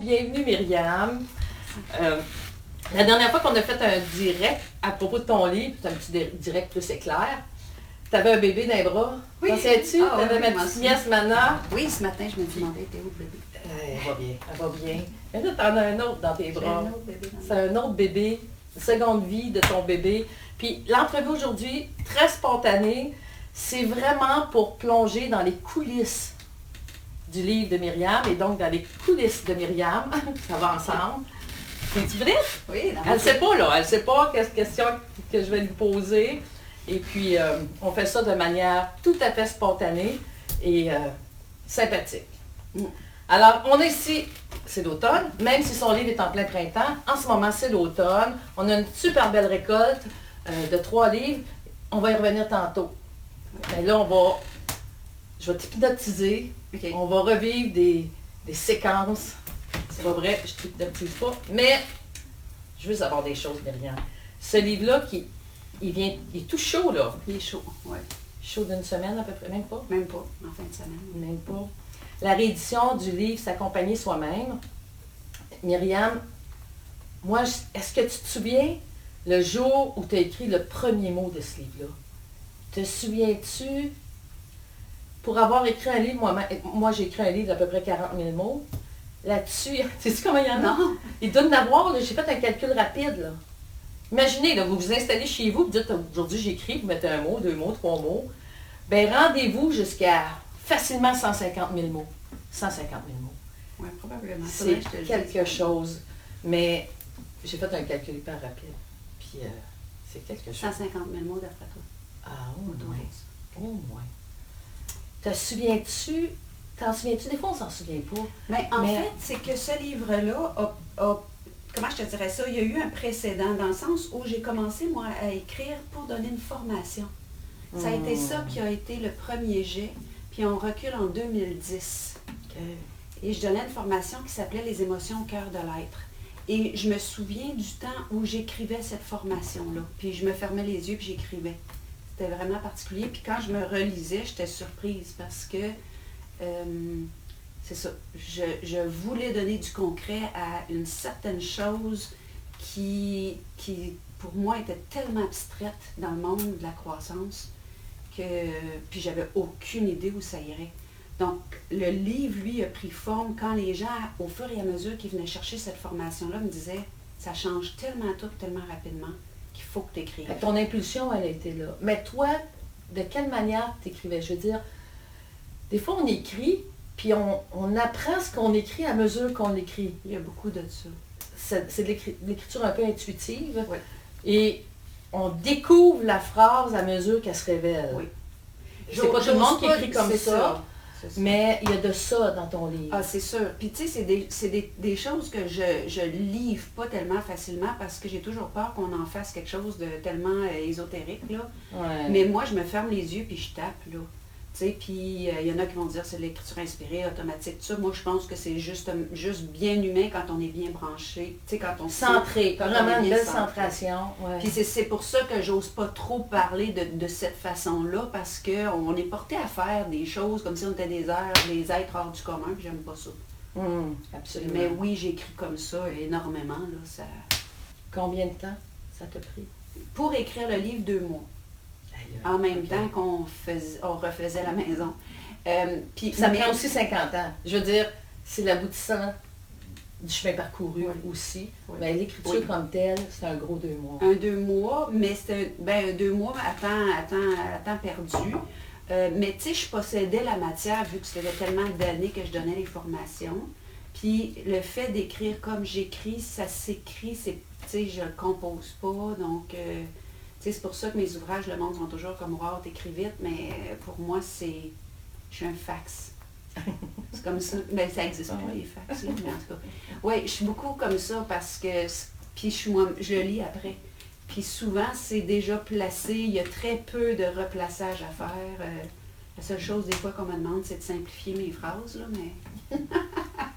bienvenue Myriam. La dernière fois qu'on a fait un direct à propos de ton livre, c'est un petit direct plus éclair, tu avais un bébé dans les bras. Oui. T'en sais-tu? Ah, Tu avais oui, ma petite nièce Mana. Oui, ce matin, je me demandais, t'es où le bébé? Elle va bien, elle va bien. Et là, t'en as un autre dans tes J'ai bras. un autre bébé dans C'est un autre bébé, une seconde vie de ton bébé. Puis l'entrevue aujourd'hui, très spontanée, c'est vraiment pour plonger dans les coulisses du livre de Myriam et donc dans les coulisses de Myriam. Ça va ensemble. Es-tu prête? Oui, Elle ne sait pas, là. Elle ne sait pas quelle question que je vais lui poser. Et puis, on fait ça de manière tout à fait spontanée et sympathique. Alors, on est ici, c'est l'automne, même si son livre est en plein printemps. En ce moment, c'est l'automne. On a une super belle récolte de 3 livres. On va y revenir tantôt. Mais là, je vais t'hypnotiser. OK. On va revivre des séquences. C'est pas vrai, je ne t'hypnotise pas. Mais je veux savoir des choses, Myriam. Ce livre-là, il est tout chaud, là. Il est chaud, oui. Chaud d'une semaine à peu près, même pas. Même pas, en fin de semaine. Même pas. La réédition du livre S'accompagner soi-même. Myriam, moi, est-ce que tu te souviens le jour où tu as écrit le premier mot de ce livre-là? Te souviens-tu, pour avoir écrit un livre, moi j'ai écrit un livre d'à peu près 40 000 mots. Là-dessus, sais-tu comment il y en a? Non. Il doit en avoir, là, j'ai fait un calcul rapide, là. Imaginez, là, vous vous installez chez vous, vous dites, aujourd'hui j'écris, vous mettez un mot, 2 mots, 3 mots. Ben rendez-vous jusqu'à facilement 150 000 mots. 150 000 mots. Oui, probablement. C'est quelque chose. Mais j'ai fait un calcul hyper rapide. Puis c'est quelque chose. 150 000 mots d'après toi. Ah, au moins. Ouais. Au moins. T'en souviens-tu? Des fois, on s'en souvient pas. Mais en fait, c'est que ce livre-là comment je te dirais ça? Il y a eu un précédent dans le sens où j'ai commencé, moi, à écrire pour donner une formation. Ça a été ça qui a été le premier jet. Puis on recule en 2010. Okay. Et je donnais une formation qui s'appelait Les émotions au cœur de l'être. Et je me souviens du temps où j'écrivais cette formation-là. Puis je me fermais les yeux puis j'écrivais. C'était vraiment particulier. Puis quand je me relisais, j'étais surprise parce que c'est ça. Je voulais donner du concret à une certaine chose qui, pour moi, était tellement abstraite dans le monde de la croissance que puis j'avais aucune idée où ça irait. Donc, le livre, lui, a pris forme quand les gens, au fur et à mesure qu'ils venaient chercher cette formation-là, me disaient « ça change tellement tout, tellement rapidement qu'il faut que tu écrives. » Ton impulsion, elle a été là. Mais toi, de quelle manière tu écrivais? Je veux dire, des fois, on écrit, puis on apprend ce qu'on écrit à mesure qu'on l'écrit. Il y a beaucoup de ça. C'est de l'écriture un peu intuitive. Oui. Et on découvre la phrase à mesure qu'elle se révèle. Oui. C'est pas tout le monde qui écrit comme c'est ça. Mais il y a de ça dans ton livre. Ah, c'est sûr. Puis tu sais, c'est des choses que je livre pas tellement facilement parce que j'ai toujours peur qu'on en fasse quelque chose de tellement ésotérique, là. Ouais. Mais moi, je me ferme les yeux puis je tape, là. Tu sais, puis il y en a qui vont dire c'est de l'écriture inspirée, automatique, tout ça. Moi, je pense que c'est juste bien humain quand on est bien branché. Tu sais, quand on centré, quand vraiment on est une bien belle centré. centration. Ouais. Puis c'est pour ça que j'ose pas trop parler de cette façon-là, parce qu'on est porté à faire des choses comme si on était des êtres hors du commun, puis j'aime pas ça. Absolument. Mais oui, j'écris comme ça énormément. Là, ça... Combien de temps ça t'a pris? Pour écrire le livre, 2 mois. En même temps qu'on refaisait la maison. Puis, ça prend aussi 50 ans. Je veux dire, c'est l'aboutissant du chemin parcouru aussi. Oui. Mais l'écriture comme telle, c'est un gros 2 mois. Un 2 mois, mais c'est un 2 mois à temps perdu. Mais tu sais, je possédais la matière vu que c'était tellement d'années que je donnais les formations. Puis le fait d'écrire comme j'écris, ça s'écrit, tu sais, je ne compose pas. Donc, c'est pour ça que mes ouvrages, le monde sont toujours comme « Wow, t'écris vite », mais pour moi, je suis un fax. C'est comme ça. Mais ça n'existe pas, les fax, là, mais en tout cas. Oui, je suis beaucoup comme ça parce que, puis je le lis après. Puis souvent, c'est déjà placé, il y a très peu de replaçage à faire. La seule chose, des fois, qu'on me demande, c'est de simplifier mes phrases, là, mais...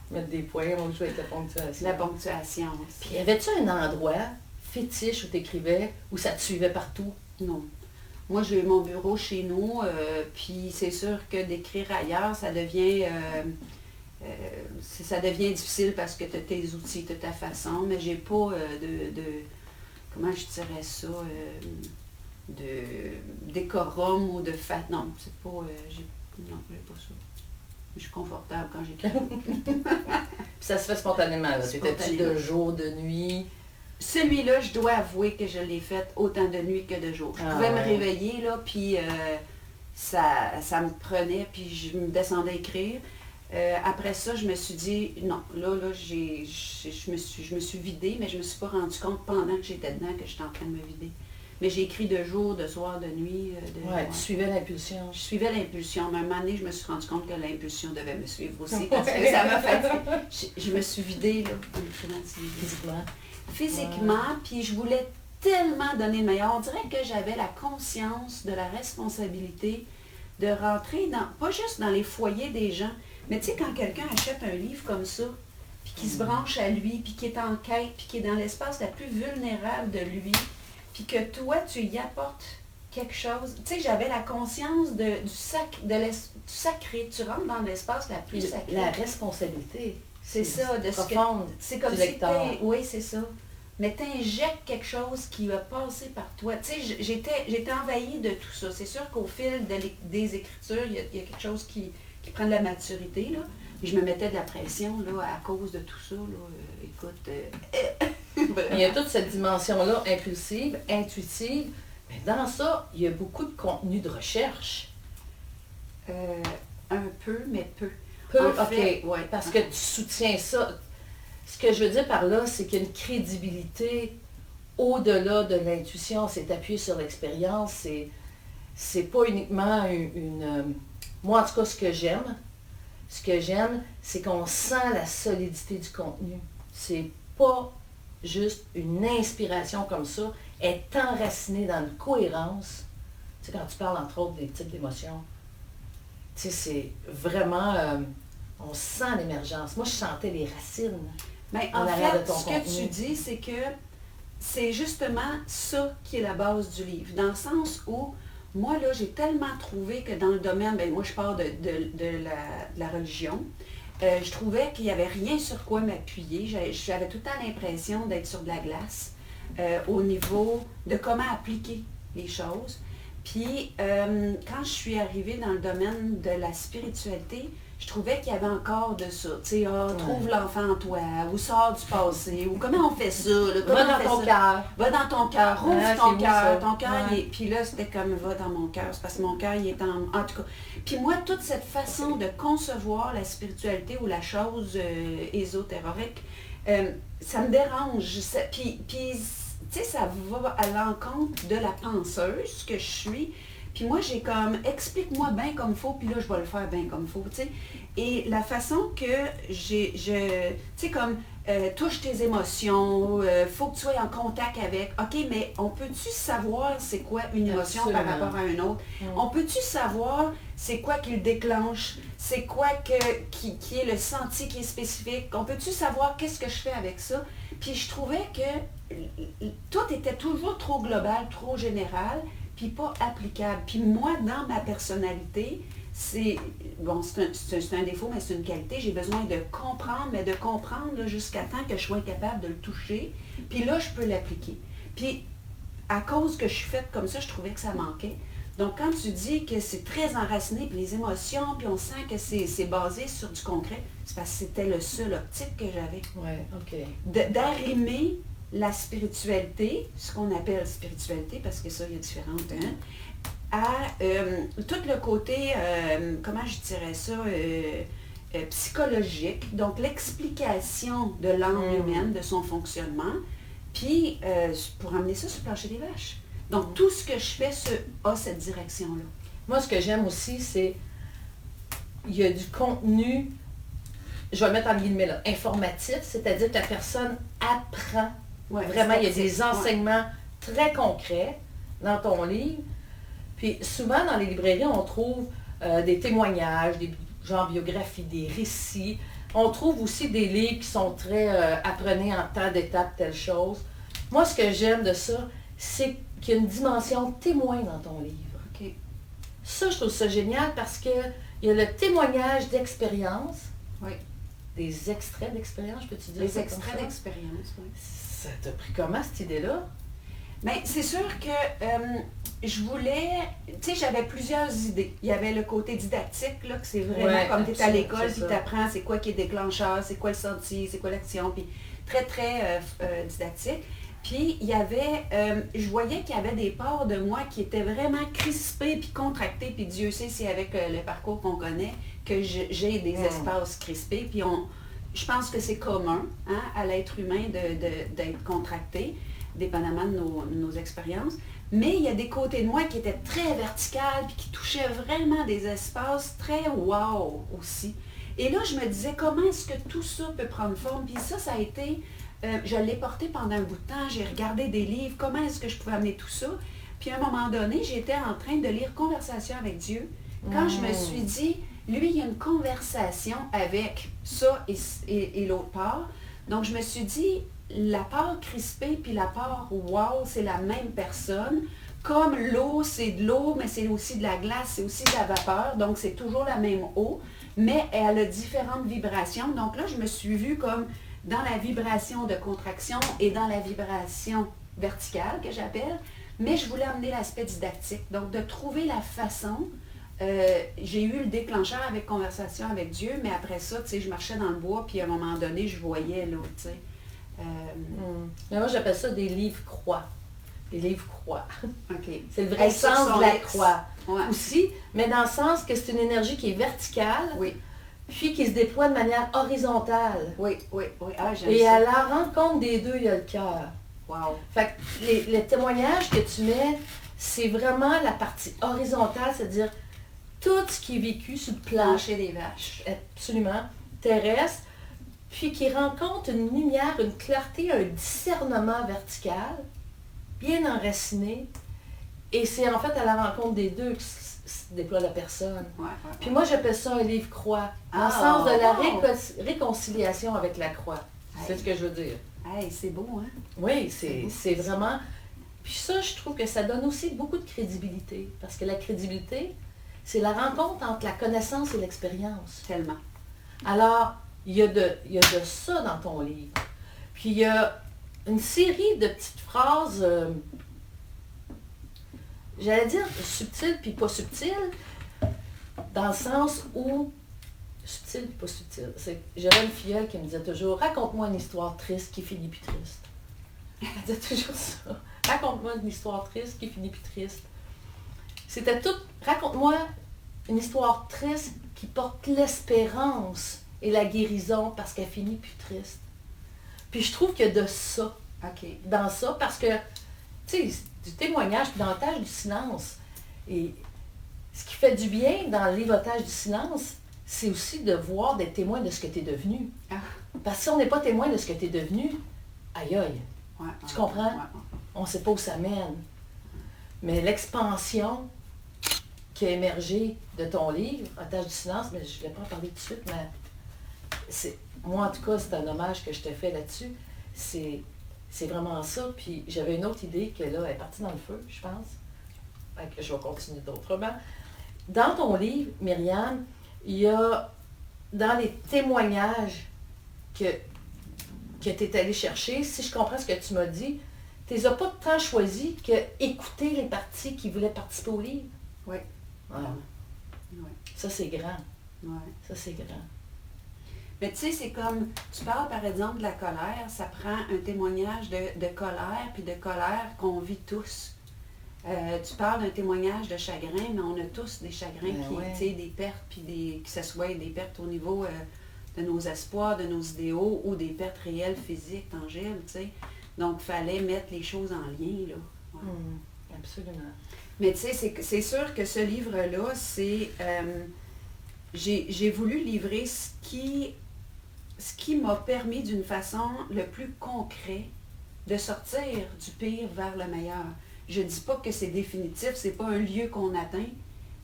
Mettre des points, on joue avec la ponctuation. La ponctuation aussi. Puis, y avait-tu un endroit fétiche où tu écrivais, où ça te suivait partout? Non. Moi, j'ai mon bureau chez nous, puis c'est sûr que d'écrire ailleurs, ça devient ça devient difficile parce que tu as tes outils, tu as ta façon, mais j'ai pas comment je dirais ça, de décorum ou de fat. Non, c'est pas. Non, j'ai pas ça. Je suis confortable quand j'écris. Puis ça se fait spontanément, là. C'était-tu de jour, de nuit? Celui-là, je dois avouer que je l'ai fait autant de nuit que de jour. Je pouvais me réveiller, là, puis ça me prenait, puis je me descendais écrire. Après ça, je me suis dit, non, là, je me suis vidée, mais je me suis pas rendu compte pendant que j'étais dedans que j'étais en train de me vider. Mais j'ai écrit de jour, de soir, de nuit. Tu suivais l'impulsion. Je suivais l'impulsion. Mais à un moment donné, je me suis rendu compte que l'impulsion devait me suivre aussi parce que ça m'a fatiguée. Je me suis vidée, là, Physiquement. Physiquement, puis je voulais tellement donner le meilleur. On dirait que j'avais la conscience de la responsabilité de rentrer dans, pas juste dans les foyers des gens, mais tu sais, quand quelqu'un achète un livre comme ça, puis qui se branche à lui, puis qui est en quête, puis qui est dans l'espace la plus vulnérable de lui, puis que toi, tu y apportes quelque chose. Tu sais, j'avais la conscience du sacré. Tu rentres dans l'espace la plus sacrée. La responsabilité. C'est ça, de ce que... C'est comme si oui, c'est ça. Mais tu injectes quelque chose qui va passer par toi. Tu sais, j'étais envahie de tout ça. C'est sûr qu'au fil des écritures, il y a quelque chose qui prend de la maturité, là. Et je me mettais de la pression, là, à cause de tout ça, là. Écoute... Il y a toute cette dimension-là, impulsive, intuitive. Mais dans ça, il y a beaucoup de contenu de recherche. Un peu, mais peu. Peu, en fait, OK. Ouais, parce que tu soutiens ça. Ce que je veux dire par là, c'est qu'il y a une crédibilité au-delà de l'intuition. C'est appuyé sur l'expérience. C'est pas uniquement une... Moi, en tout cas, ce que j'aime, c'est qu'on sent la solidité du contenu. C'est pas juste une inspiration comme ça, elle est enracinée dans une cohérence. Tu sais, quand tu parles, entre autres, des types d'émotions, tu sais, c'est vraiment... on sent l'émergence. Moi, je sentais les racines. Mais en fait, ce que tu dis, c'est que c'est justement ça qui est la base du livre. Dans le sens où, moi, là, j'ai tellement trouvé que dans le domaine, ben moi, je pars de la religion, je trouvais qu'il n'y avait rien sur quoi m'appuyer. J'avais tout le temps l'impression d'être sur de la glace au niveau de comment appliquer les choses. Puis, quand je suis arrivée dans le domaine de la spiritualité, je trouvais qu'il y avait encore de ça. Tu sais, trouve l'enfant en toi, ou sors du passé, ou comment on fait ça. Là, va dans ton cœur. Va dans ton cœur, ouvre ton cœur. Ton cœur, puis là, c'était comme va dans mon cœur. C'est parce que mon cœur, il est en tout cas. Puis moi, toute cette façon de concevoir la spiritualité ou la chose ésotérique, ça me dérange. Puis tu sais, ça va à l'encontre de la penseuse que je suis. Puis moi, j'ai comme, explique-moi bien comme il faut, puis là, je vais le faire bien comme il faut, tu sais. Et la façon que tu sais, comme, touche tes émotions, faut que tu sois en contact avec. OK, mais on peut-tu savoir c'est quoi une émotion par rapport à une autre? On peut-tu savoir c'est quoi qui le déclenche? C'est quoi qui est le senti qui est spécifique? On peut-tu savoir qu'est-ce que je fais avec ça? Puis je trouvais que tout était toujours trop global, trop général, puis pas applicable. Puis moi, dans ma personnalité, c'est un défaut, mais c'est une qualité. J'ai besoin de comprendre, mais de comprendre là, jusqu'à temps que je sois capable de le toucher. Puis là, je peux l'appliquer. Puis, à cause que je suis faite comme ça, je trouvais que ça manquait. Donc, quand tu dis que c'est très enraciné, puis les émotions, puis on sent que c'est basé sur du concret, c'est parce que c'était le seul optique que j'avais. Oui, OK. D'arrimer la spiritualité, ce qu'on appelle spiritualité, parce que ça, il y a différentes, à tout le côté, comment je dirais ça, psychologique, donc l'explication de l'âme humaine, de son fonctionnement, puis pour amener ça sur le plancher des vaches. Donc tout ce que je fais a cette direction-là. Moi, ce que j'aime aussi, c'est il y a du contenu, je vais le mettre en guillemets là, informatif, c'est-à-dire que la personne apprend. Ouais, vraiment, il y a des enseignements très concrets dans ton livre. Puis souvent, dans les librairies, on trouve des témoignages, des genres biographies, des récits. On trouve aussi des livres qui sont très apprenez en tant d'étape telle chose. Moi, ce que j'aime de ça, c'est qu'il y a une dimension témoin dans ton livre. Okay. Ça, je trouve ça génial parce qu'il y a le témoignage d'expérience. Oui. des extraits d'expérience, peux-tu dire Les ça comme extraits ça? d'expérience, oui. Ça t'a pris comment, cette idée-là? Bien, c'est sûr que je voulais, tu sais, j'avais plusieurs idées. Il y avait le côté didactique, là, que c'est vraiment Ouais, comme tu es à absolument, l'école, c'est puis ça. tu apprends c'est quoi qui est déclencheur, c'est quoi le sentier, c'est quoi l'action, puis très, très didactique. Puis il y avait, je voyais qu'il y avait des parts de moi qui étaient vraiment crispées puis contractées, puis Dieu sait si avec le parcours qu'on connaît, que j'ai des espaces crispés, puis je pense que c'est commun hein, à l'être humain d'être contracté, dépendamment de nos expériences. Mais il y a des côtés de moi qui étaient très verticales, puis qui touchaient vraiment des espaces très wow aussi. Et là, je me disais, comment est-ce que tout ça peut prendre forme? Puis ça a été, je l'ai porté pendant un bout de temps, j'ai regardé des livres, comment est-ce que je pouvais amener tout ça? Puis à un moment donné, j'étais en train de lire Conversation avec Dieu, quand je me suis dit, lui, il y a une conversation avec ça et l'autre part. Donc, je me suis dit, la part crispée puis la part wow, c'est la même personne. Comme l'eau, c'est de l'eau, mais c'est aussi de la glace, c'est aussi de la vapeur. Donc, c'est toujours la même eau, mais elle a différentes vibrations. Donc là, je me suis vue comme dans la vibration de contraction et dans la vibration verticale, que j'appelle. Mais je voulais amener l'aspect didactique. Donc, de trouver la façon. J'ai eu le déclencheur avec Conversation avec Dieu, mais après ça, tu sais, je marchais dans le bois, puis à un moment donné, je voyais, là, tu sais. Mais moi, j'appelle ça des livres croix. Des livres croix. OK. C'est le vrai sens de la croix. Ouais. Aussi, mais dans le sens que c'est une énergie qui est verticale, Oui, puis qui se déploie de manière horizontale. oui, oui, oui. Ah, j'aime Et ça. à la rencontre des deux, il y a le cœur. Wow. Fait que les témoignages que tu mets, c'est vraiment la partie horizontale, c'est-à-dire tout ce qui est vécu sur le plan Plancher des vaches. absolument terrestre, puis qui rencontre une lumière, une clarté, un discernement vertical, bien enraciné. Et c'est en fait à la rencontre des deux que se déploie la personne. Ouais, ouais, Puis ouais. moi, j'appelle ça un livre croix, dans le Ah, sens de la wow. réconciliation avec la croix. C'est Hey. ce que je veux dire. Hey, c'est beau, hein? Oui, C'est beau. c'est vraiment... Puis ça, je trouve que ça donne aussi beaucoup de crédibilité. Parce que la crédibilité, c'est la rencontre entre la connaissance et l'expérience. Tellement. Alors, il y a de ça dans ton livre. Puis il y a une série de petites phrases, j'allais dire subtiles puis pas subtiles, dans le sens où, subtil puis pas subtil, j'avais une filleule qui me disait toujours, raconte-moi une histoire triste qui finit plus triste. Elle disait toujours ça. Raconte-moi une histoire triste qui finit plus triste. C'était tout, raconte-moi une histoire triste qui porte l'espérance et la guérison parce qu'elle finit plus triste. Puis je trouve qu'il y a de ça OK. dans ça parce que, tu sais, du témoignage, puis dans l'otage du silence. Et ce qui fait du bien dans le livre Otage du silence, c'est aussi de voir, d'être témoin de ce que tu es devenu. Ah. Parce que si on n'est pas témoin de ce que tu es devenu, aïe aïe, Ouais, tu ouais, comprends? ouais, ouais. On ne sait pas où ça mène. Mais l'expansion qui a émergé de ton livre, Otage du silence, mais je ne vais pas en parler tout de suite, mais moi en tout cas, c'est un hommage que je te fais là-dessus. C'est vraiment ça. Puis j'avais une autre idée que là, elle est partie dans le feu, je pense. Fait que je vais continuer d'autrement. Dans ton livre, Myriam, il y a dans les témoignages que tu es allé chercher, si je comprends ce que tu m'as dit, tu les as pas tant choisis que écouter les parties qui voulaient participer au livre. Oui. Voilà. Ouais. Ça, c'est grand. Ouais. Ça, c'est grand. Mais tu sais, c'est comme, tu parles par exemple de la colère, ça prend un témoignage de colère, puis de colère qu'on vit tous. Tu parles d'un témoignage de chagrin, mais on a tous des chagrins, Ben puis ouais. tu sais, des pertes, puis que ce soit des pertes au niveau de nos espoirs, de nos idéaux, ou des pertes réelles, physiques, tangibles, tu sais. Donc, il fallait mettre les choses en lien, là. Ouais. Absolument. Mais tu sais, c'est sûr que ce livre-là, c'est... j'ai voulu livrer ce qui m'a permis d'une façon le plus concret de sortir du pire vers le meilleur. Je ne dis pas que c'est définitif, c'est pas un lieu qu'on atteint,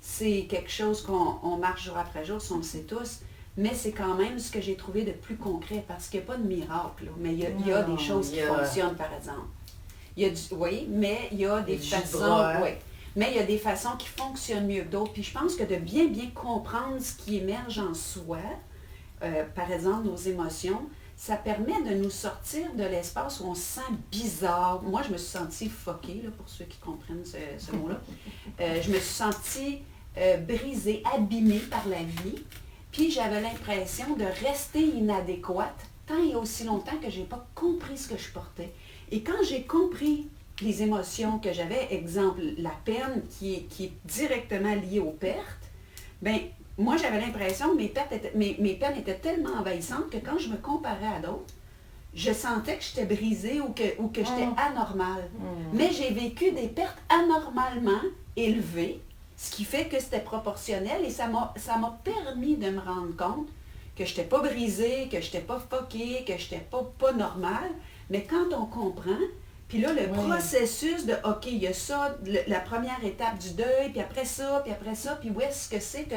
c'est quelque chose qu'on marche jour après jour, on le sait tous, mais c'est quand même ce que j'ai trouvé de plus concret, parce qu'il n'y a pas de miracle, là, mais il y a Non, des choses qui fonctionnent, par exemple. Il y a oui, mais il y a des du jus de façons... bras, hein? Oui, mais il y a des façons qui fonctionnent mieux que d'autres. Puis je pense que de bien comprendre ce qui émerge en soi, par exemple, nos émotions, ça permet de nous sortir de l'espace où on se sent bizarre. Moi, je me suis sentie fuckée, là, pour ceux qui comprennent ce mot-là. Je me suis sentie brisée, abîmée par la vie. Puis j'avais l'impression de rester inadéquate tant et aussi longtemps que je n'ai pas compris ce que je portais. Et quand j'ai compris les émotions que j'avais, exemple, la peine qui est directement liée aux pertes, bien, moi, j'avais l'impression que mes peines étaient tellement envahissantes que quand je me comparais à d'autres, je sentais que j'étais brisée ou que j'étais anormale. Mais j'ai vécu des pertes anormalement élevées, ce qui fait que c'était proportionnel et ça m'a permis de me rendre compte que je n'étais pas brisée, que je n'étais pas fuckée, que je n'étais pas normale. Mais quand on comprend, puis là, le processus de OK, il y a ça, la première étape du deuil, puis après ça, puis où est-ce que c'est que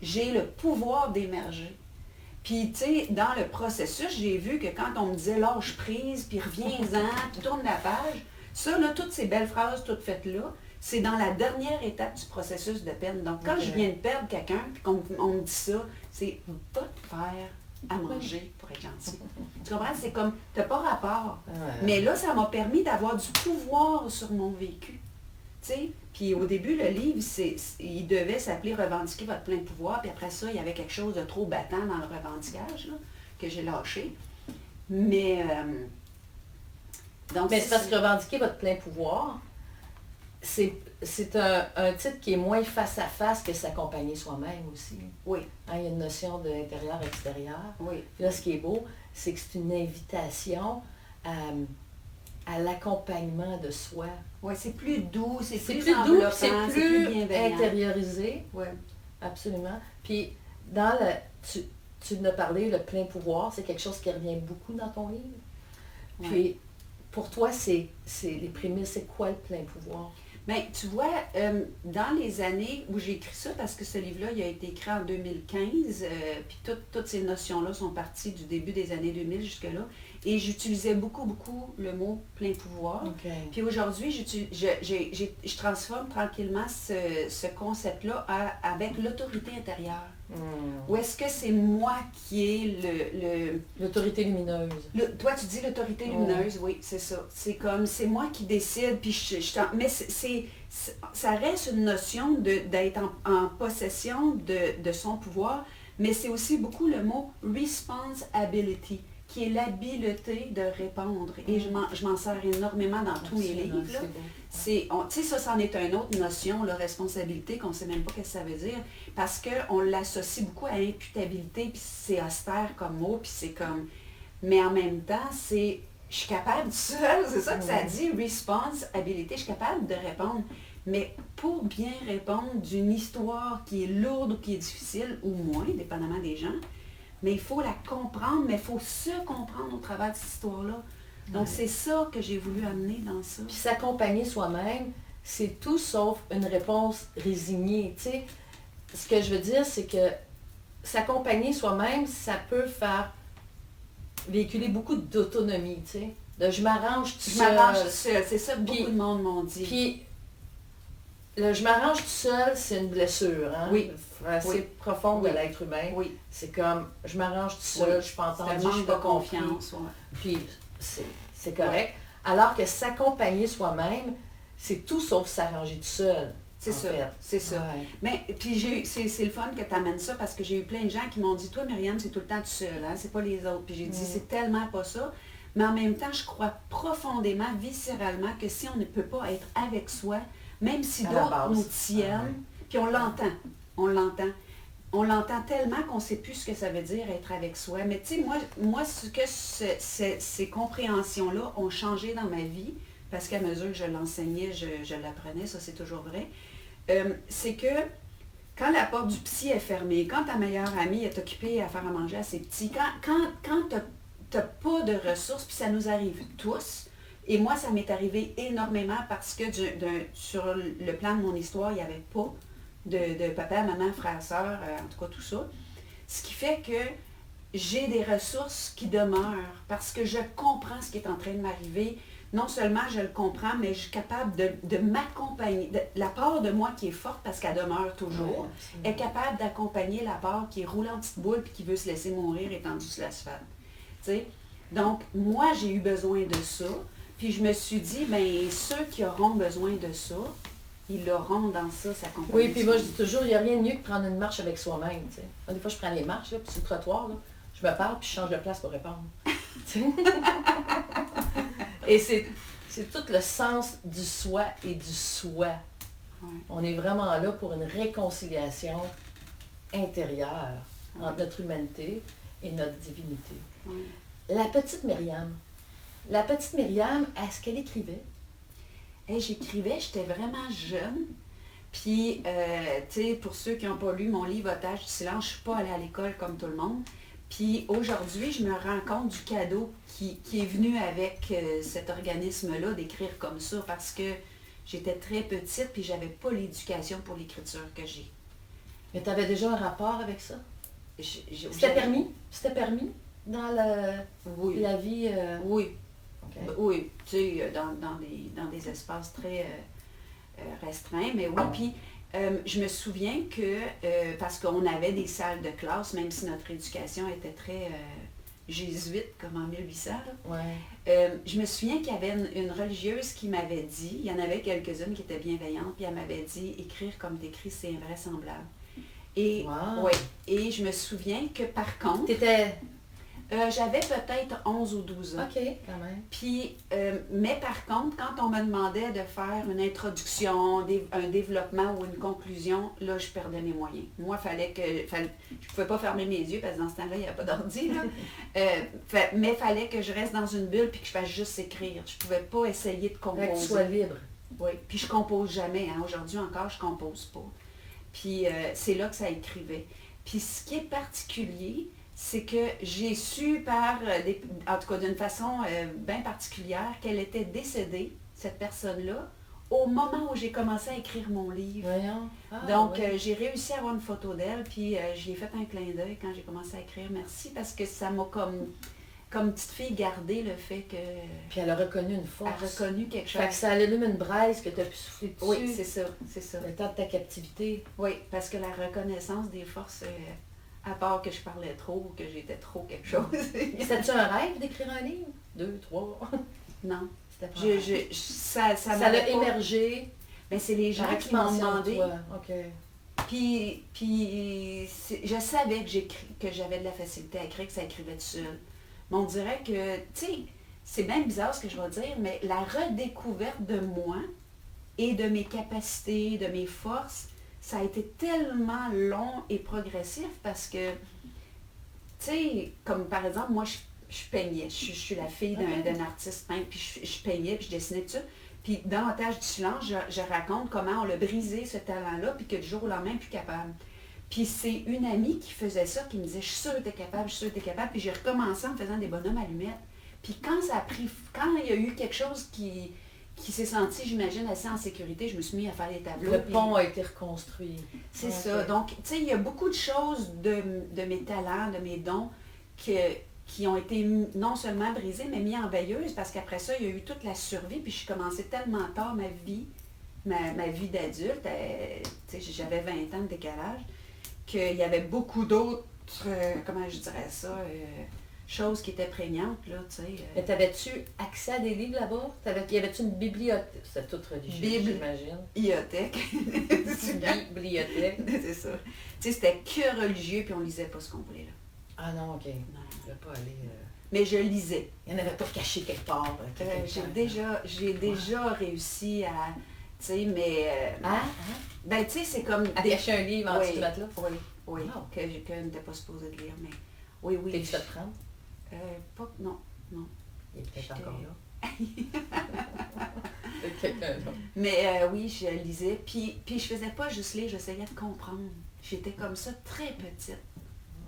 j'ai le pouvoir d'émerger. Puis, tu sais, dans le processus, j'ai vu que quand on me disait lâche prise, puis reviens-en, puis tourne la page, ça, là, toutes ces belles phrases toutes faites là, c'est dans la dernière étape du processus de peine. Donc, quand je viens de perdre quelqu'un, puis qu'on me dit ça, c'est va te faire à manger pour être gentil. Tu comprends? C'est comme, t'as pas rapport. Mais là, ça m'a permis d'avoir du pouvoir sur mon vécu. Tu sais? Puis au début, le livre, il devait s'appeler Revendiquer votre plein pouvoir. Puis après ça, il y avait quelque chose de trop battant dans le revendiquage, là, que j'ai lâché. Mais, donc, mais c'est parce que Revendiquer votre plein pouvoir, c'est un titre qui est moins face à face que s'accompagner soi-même aussi. Oui. Hein, il y a une notion de intérieur-extérieur. Oui. Puis là, ce qui est beau, c'est que c'est une invitation à l'accompagnement de soi. Oui, c'est plus doux, c'est plus doux, c'est bienveillant. intériorisé. Oui. Absolument. Puis, tu en as parlé, le plein pouvoir, c'est quelque chose qui revient beaucoup dans ton livre. Oui. Puis, pour toi, c'est les prémices, c'est quoi le plein pouvoir? Bien, tu vois, dans les années où j'ai écrit ça, parce que ce livre-là, il a été écrit en 2015, puis toutes ces notions-là sont parties du début des années 2000 jusque-là, et j'utilisais beaucoup le mot plein pouvoir. Okay. Puis aujourd'hui, je transforme tranquillement ce concept-là avec l'autorité intérieure. Ou est-ce que c'est moi qui est l'autorité lumineuse? Toi, tu dis l'autorité lumineuse, oui, c'est ça. C'est comme, c'est moi qui décide, puis mais ça reste une notion d'être en possession de son pouvoir, mais c'est aussi beaucoup le mot responsibility, qui est l'habileté de répondre. Et je m'en sers énormément dans tous mes livres. Tu sais, ça, c'en est une autre notion, la responsabilité, qu'on ne sait même pas ce que ça veut dire, parce qu'on l'associe beaucoup à imputabilité, puis c'est austère comme mot, puis c'est comme... Mais en même temps, je suis capable seule, c'est ça que ça dit, responsibility, je suis capable de répondre. Mais pour bien répondre d'une histoire qui est lourde ou qui est difficile, ou moins, dépendamment des gens, mais il faut la comprendre, mais il faut se comprendre au travers de cette histoire-là. Donc, c'est ça que j'ai voulu amener dans ça. Puis s'accompagner soi-même, c'est tout sauf une réponse résignée. Tu sais, ce que je veux dire, c'est que s'accompagner soi-même, ça peut faire véhiculer beaucoup d'autonomie, tu sais. De je m'arrange tout seul. Je m'arrange tout seul, c'est ça que beaucoup de monde m'ont dit. Puis, le je m'arrange tout seul, c'est une blessure, hein? Oui. assez profonde de l'être humain. Oui. C'est comme, je m'arrange tout seul, je suis pas entendue, je suis pas confiance. Puis, c'est correct. Alors que s'accompagner soi-même, c'est tout sauf s'arranger tout seul. C'est ça, c'est ça. Ouais. Mais puis c'est le fun que tu amènes ça parce que j'ai eu plein de gens qui m'ont dit, toi Myriam, c'est tout le temps tout seul, hein? C'est pas les autres. Puis j'ai dit, c'est tellement pas ça. Mais en même temps, je crois profondément, viscéralement, que si on ne peut pas être avec soi, même si d'autres nous tiennent, puis on l'entend. On l'entend tellement qu'on ne sait plus ce que ça veut dire être avec soi. Mais tu sais, moi ce que ces compréhensions-là ont changé dans ma vie, parce qu'à mesure que je l'enseignais, je l'apprenais, ça c'est toujours vrai, c'est que quand la porte du psy est fermée, quand ta meilleure amie est occupée à faire à manger à ses petits, quand tu n'as pas de ressources, puis ça nous arrive tous, et moi ça m'est arrivé énormément parce que sur le plan de mon histoire, il n'y avait pas de papa, maman, frère, sœur, en tout cas tout ça. Ce qui fait que j'ai des ressources qui demeurent parce que je comprends ce qui est en train de m'arriver non seulement je le comprends, mais je suis capable de m'accompagner. La part de moi qui est forte, parce qu'elle demeure toujours, est capable d'accompagner la part qui est roulée en petite boule puis qui veut se laisser mourir étendue sur l'asphalte. Tu sais? Donc, moi, j'ai eu besoin de ça. Puis je me suis dit, bien, ceux qui auront besoin de ça, ils l'auront dans ça, s'accompagner. Oui, puis moi, je dis toujours, il n'y a rien de mieux que prendre une marche avec soi-même. Tu sais. Moi, des fois, je prends les marches, là, puis sur le trottoir, là, je me parle, puis je change de place pour répondre. Et c'est tout le sens du soi et du soi. Ouais. On est vraiment là pour une réconciliation intérieure entre notre humanité et notre divinité. Ouais. La petite Myriam, est-ce qu'elle écrivait? Hey, j'écrivais, j'étais vraiment jeune. Puis, tu sais, pour ceux qui n'ont pas lu mon livre Otage du silence, je ne suis pas allée à l'école comme tout le monde. Puis aujourd'hui, je me rends compte du cadeau qui est venu avec cet organisme-là d'écrire comme ça parce que j'étais très petite puis j'avais pas l'éducation pour l'écriture que j'ai. Mais tu avais déjà un rapport avec ça? C'était permis? C'était permis dans oui. la vie? Oui. Okay. Oui, tu sais, dans des espaces très restreints, mais oui. Puis je me souviens que, parce qu'on avait des salles de classe, même si notre éducation était très jésuite, comme en 1800, là, je me souviens qu'il y avait une religieuse qui m'avait dit, il y en avait quelques-unes qui étaient bienveillantes, puis elle m'avait dit, écrire comme t'écris, c'est invraisemblable. Et, wow. ouais, et je me souviens que par contre... T'étais... j'avais peut-être 11 ou 12 ans. OK, quand même. Puis, mais par contre, quand on me demandait de faire une introduction, un développement ou une conclusion, là, je perdais mes moyens. Moi, je ne pouvais pas fermer mes yeux parce que dans ce temps-là, il n'y avait pas d'ordi. Mais il fallait que je reste dans une bulle puis que je fasse juste écrire. Je ne pouvais pas essayer de composer. Que tu sois libre. Oui, puis je compose jamais. Hein. Aujourd'hui encore, je compose pas. Puis c'est là que ça écrivait. Puis ce qui est particulier, c'est que j'ai su en tout cas d'une façon bien particulière, qu'elle était décédée, cette personne-là, au moment où j'ai commencé à écrire mon livre. Voyons. Ah, donc, oui. J'ai réussi à avoir une photo d'elle, puis j'y ai fait un clin d'œil quand j'ai commencé à écrire. Merci, parce que ça m'a comme petite fille gardé le fait que... Puis elle a reconnu une force. Elle a reconnu quelque chose. Fait que ça allume une braise que tu as pu souffler dessus. Oui, c'est ça, c'est ça. Le temps de ta captivité. Oui, parce que la reconnaissance des forces... à part que je parlais trop ou que j'étais trop quelque chose. C'était-tu un rêve d'écrire un livre? 2, 3? Non. C'était pas ça l'a émergé. Ben, c'est les gens qui m'ont demandé. OK. Puis je savais que j'avais de la facilité à écrire, que ça écrivait tout seul. Mais on dirait que, tu sais, c'est bien bizarre ce que je vais dire, mais la redécouverte de moi et de mes capacités, de mes forces, ça a été tellement long et progressif parce que, tu sais, comme par exemple, moi, je peignais. Je suis la fille d'un artiste peintre, puis je peignais, puis je dessinais tout ça. Puis dans Otage du silence, je raconte comment on l'a brisé, ce talent-là, puis que du jour au lendemain, plus capable. Puis c'est une amie qui faisait ça, qui me disait « Je suis sûre que t'es capable, je suis sûre que t'es capable », puis j'ai recommencé en faisant des bonhommes allumettes. Puis quand il y a eu quelque chose qui s'est senti, j'imagine, assez en sécurité, je me suis mis à faire les tableaux. Le pont a été reconstruit. C'est ça. Donc, tu sais, il y a beaucoup de choses de mes talents, de mes dons, qui ont été non seulement brisées, mais mis en veilleuse, parce qu'après ça, il y a eu toute la survie, puis je suis commencé tellement tard ma vie d'adulte, tu sais, j'avais 20 ans de décalage, qu'il y avait beaucoup d'autres, comment je dirais ça, choses qui étaient prégnantes, là, tu sais. Mais t'avais-tu accès à des livres là-bas? Y avait-tu une bibliothèque? C'était toute religieuse, j'imagine. Bibliothèque. Bibliothèque. C'est ça. Tu sais, c'était que religieux, puis on lisait pas ce qu'on voulait, là. Ah non, OK. Non. Je ne pas aller... Mais je lisais. Il n'y en avait pas caché quelque part. J'ai déjà réussi à... Tu sais, mais... Ben, tu sais, c'est comme... À cacher un livre en dessous du matelas? Oui, oui. Wow. Que n'était pas supposée de lire, mais... Oui. T'es-tu fait prendre? Non. Il est peut-être encore là. Quelqu'un d'autre. Mais oui, je lisais. Puis je faisais pas juste lire, j'essayais de comprendre. J'étais comme ça, très petite.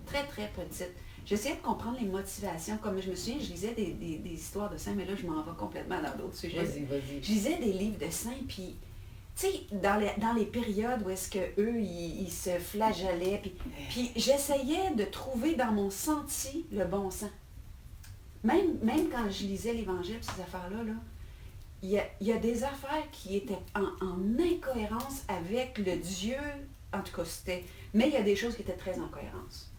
Très, très petite. J'essayais de comprendre les motivations. Comme je me souviens, je lisais des histoires de saints, mais là, je m'en vais complètement dans d'autres sujets. Vas-y. Je lisais des livres de saints, puis, tu sais, dans les périodes où est-ce qu'eux, ils se flagellaient, puis j'essayais de trouver dans mon senti le bon sens. Même quand je lisais l'Évangile, ces affaires-là, là, il y a des affaires qui étaient en incohérence avec le Dieu, en tout cas c'était, mais il y a des choses qui étaient très en cohérence.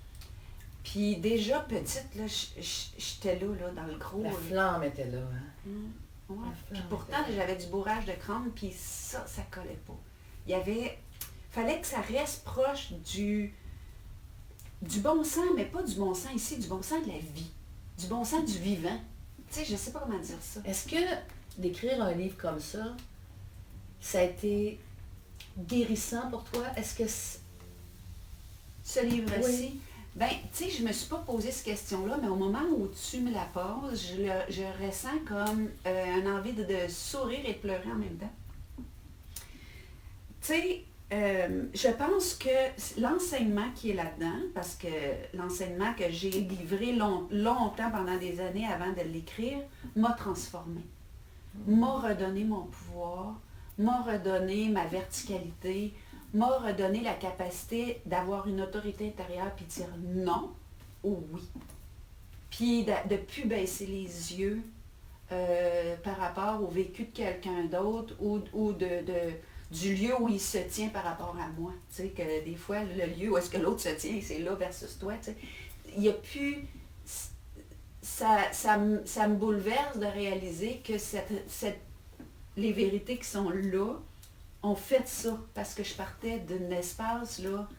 Puis déjà petite, là, j'étais là, dans le gros. La flamme était là. Hein? Ouais. Puis pourtant, j'avais du bourrage de crâne, puis ça collait pas. Fallait que ça reste proche du bon sens, mais pas du bon sens ici, du bon sens de la vie, du bon sens du vivant. Tu sais, je sais pas comment dire ça. Est-ce que d'écrire un livre comme ça a été guérissant pour toi? Est-ce que ce livre-ci, oui. Ben, tu sais, je me suis pas posé cette question-là, mais au moment où tu me la poses, je ressens comme une envie de sourire et de pleurer en même temps. Tu sais, je pense que l'enseignement qui est là-dedans, parce que l'enseignement que j'ai livré longtemps pendant des années avant de l'écrire, m'a transformée, m'a redonné mon pouvoir, m'a redonné ma verticalité, m'a redonné la capacité d'avoir une autorité intérieure puis de dire non ou oui. Puis de ne plus baisser les yeux par rapport au vécu de quelqu'un d'autre ou du lieu où il se tient par rapport à moi. Tu sais, que des fois, le lieu où est-ce que l'autre se tient, c'est là versus toi. Tu sais. Il n'y a plus... Ça me bouleverse de réaliser que les vérités qui sont là ont fait ça, parce que je partais d'un espace, là.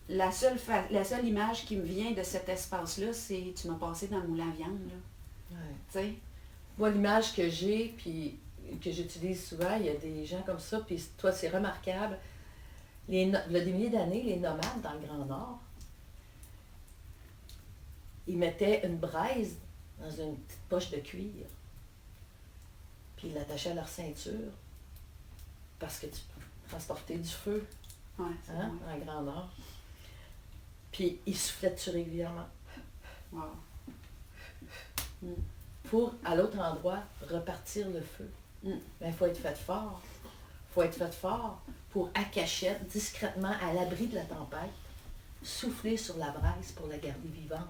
La seule image qui me vient de cet espace-là, c'est « tu m'as passé dans le moulin à viande », là. Ouais. Tu sais? Moi, l'image que j'ai, puis que j'utilise souvent, il y a des gens comme ça, puis toi, c'est remarquable. Il y a des milliers d'années, les nomades dans le Grand Nord, ils mettaient une braise dans une petite poche de cuir, puis ils l'attachaient à leur ceinture, parce que tu transportais du feu, Ouais, hein, dans le Grand Nord. Puis ils soufflaient dessus régulièrement. Wow. Pour, à l'autre endroit, repartir le feu. Mais il faut être fait fort. Il faut être fait fort pour, à cachette, discrètement, à l'abri de la tempête, souffler sur la braise pour la garder vivante.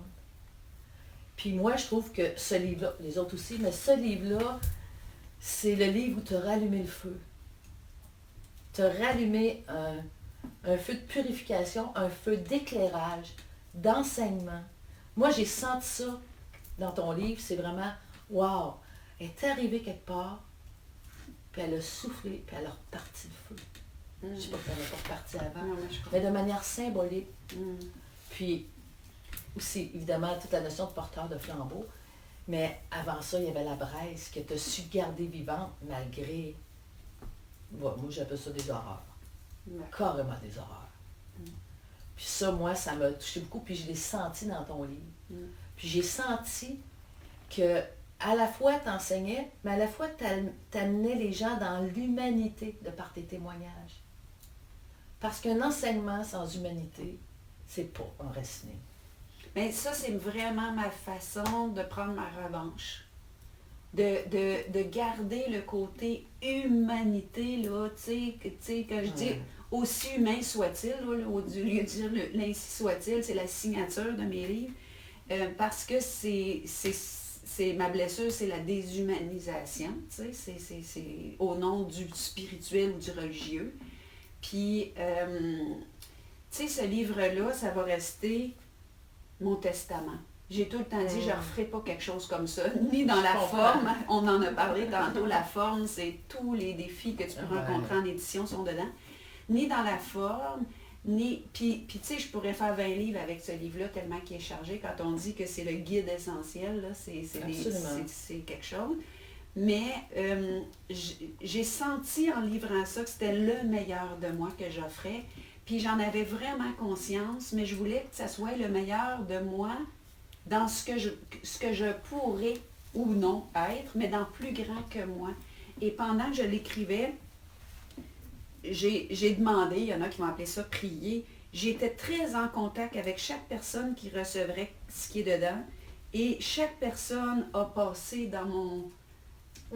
Puis moi, je trouve que ce livre-là, les autres aussi, mais ce livre-là, c'est le livre où tu as rallumé le feu. Tu as rallumé un feu de purification, un feu d'éclairage, d'enseignement. Moi, j'ai senti ça dans ton livre, c'est vraiment, wow, elle est arrivée quelque part, puis elle a soufflé, puis elle a reparti le feu. Je ne sais pas si elle n'est pas reparti avant, mais de manière symbolique. Puis aussi, évidemment, toute la notion de porteur de flambeau, mais avant ça, il y avait la braise que tu as su garder vivante malgré, moi j'appelle ça des horreurs, carrément des horreurs. Puis ça, moi, ça m'a touché beaucoup, puis je l'ai senti dans ton livre. Puis j'ai senti que à la fois tu enseignais, mais à la fois tu amenais les gens dans l'humanité de par tes témoignages. Parce qu'un enseignement sans humanité, c'est pas enraciné. Mais ça, c'est vraiment ma façon de prendre ma revanche. De garder le côté humanité, là, tu sais, que je dis, aussi humain soit-il, là, au lieu de dire l'ainsi soit-il, c'est la signature de mes livres, parce que c'est ma blessure, c'est la déshumanisation, tu sais, c'est au nom du spirituel ou du religieux. Puis, tu sais, ce livre-là, ça va rester mon testament. J'ai tout le temps dit, je ne referai pas quelque chose comme ça, ni dans la forme. On en a parlé tantôt, la forme, c'est tous les défis que tu peux rencontrer en édition sont dedans. Ni dans la forme, ni... Puis tu sais, je pourrais faire 20 livres avec ce livre-là, tellement qu'il est chargé. Quand on dit que c'est le guide essentiel, là, c'est quelque chose. Mais j'ai senti en livrant ça que c'était le meilleur de moi que j'offrais. Puis j'en avais vraiment conscience, mais je voulais que ça soit le meilleur de moi dans ce que je pourrais ou non être, mais dans plus grand que moi. Et pendant que je l'écrivais, j'ai demandé, il y en a qui m'ont appelé ça prier, j'étais très en contact avec chaque personne qui recevrait ce qui est dedans, et chaque personne a passé dans mon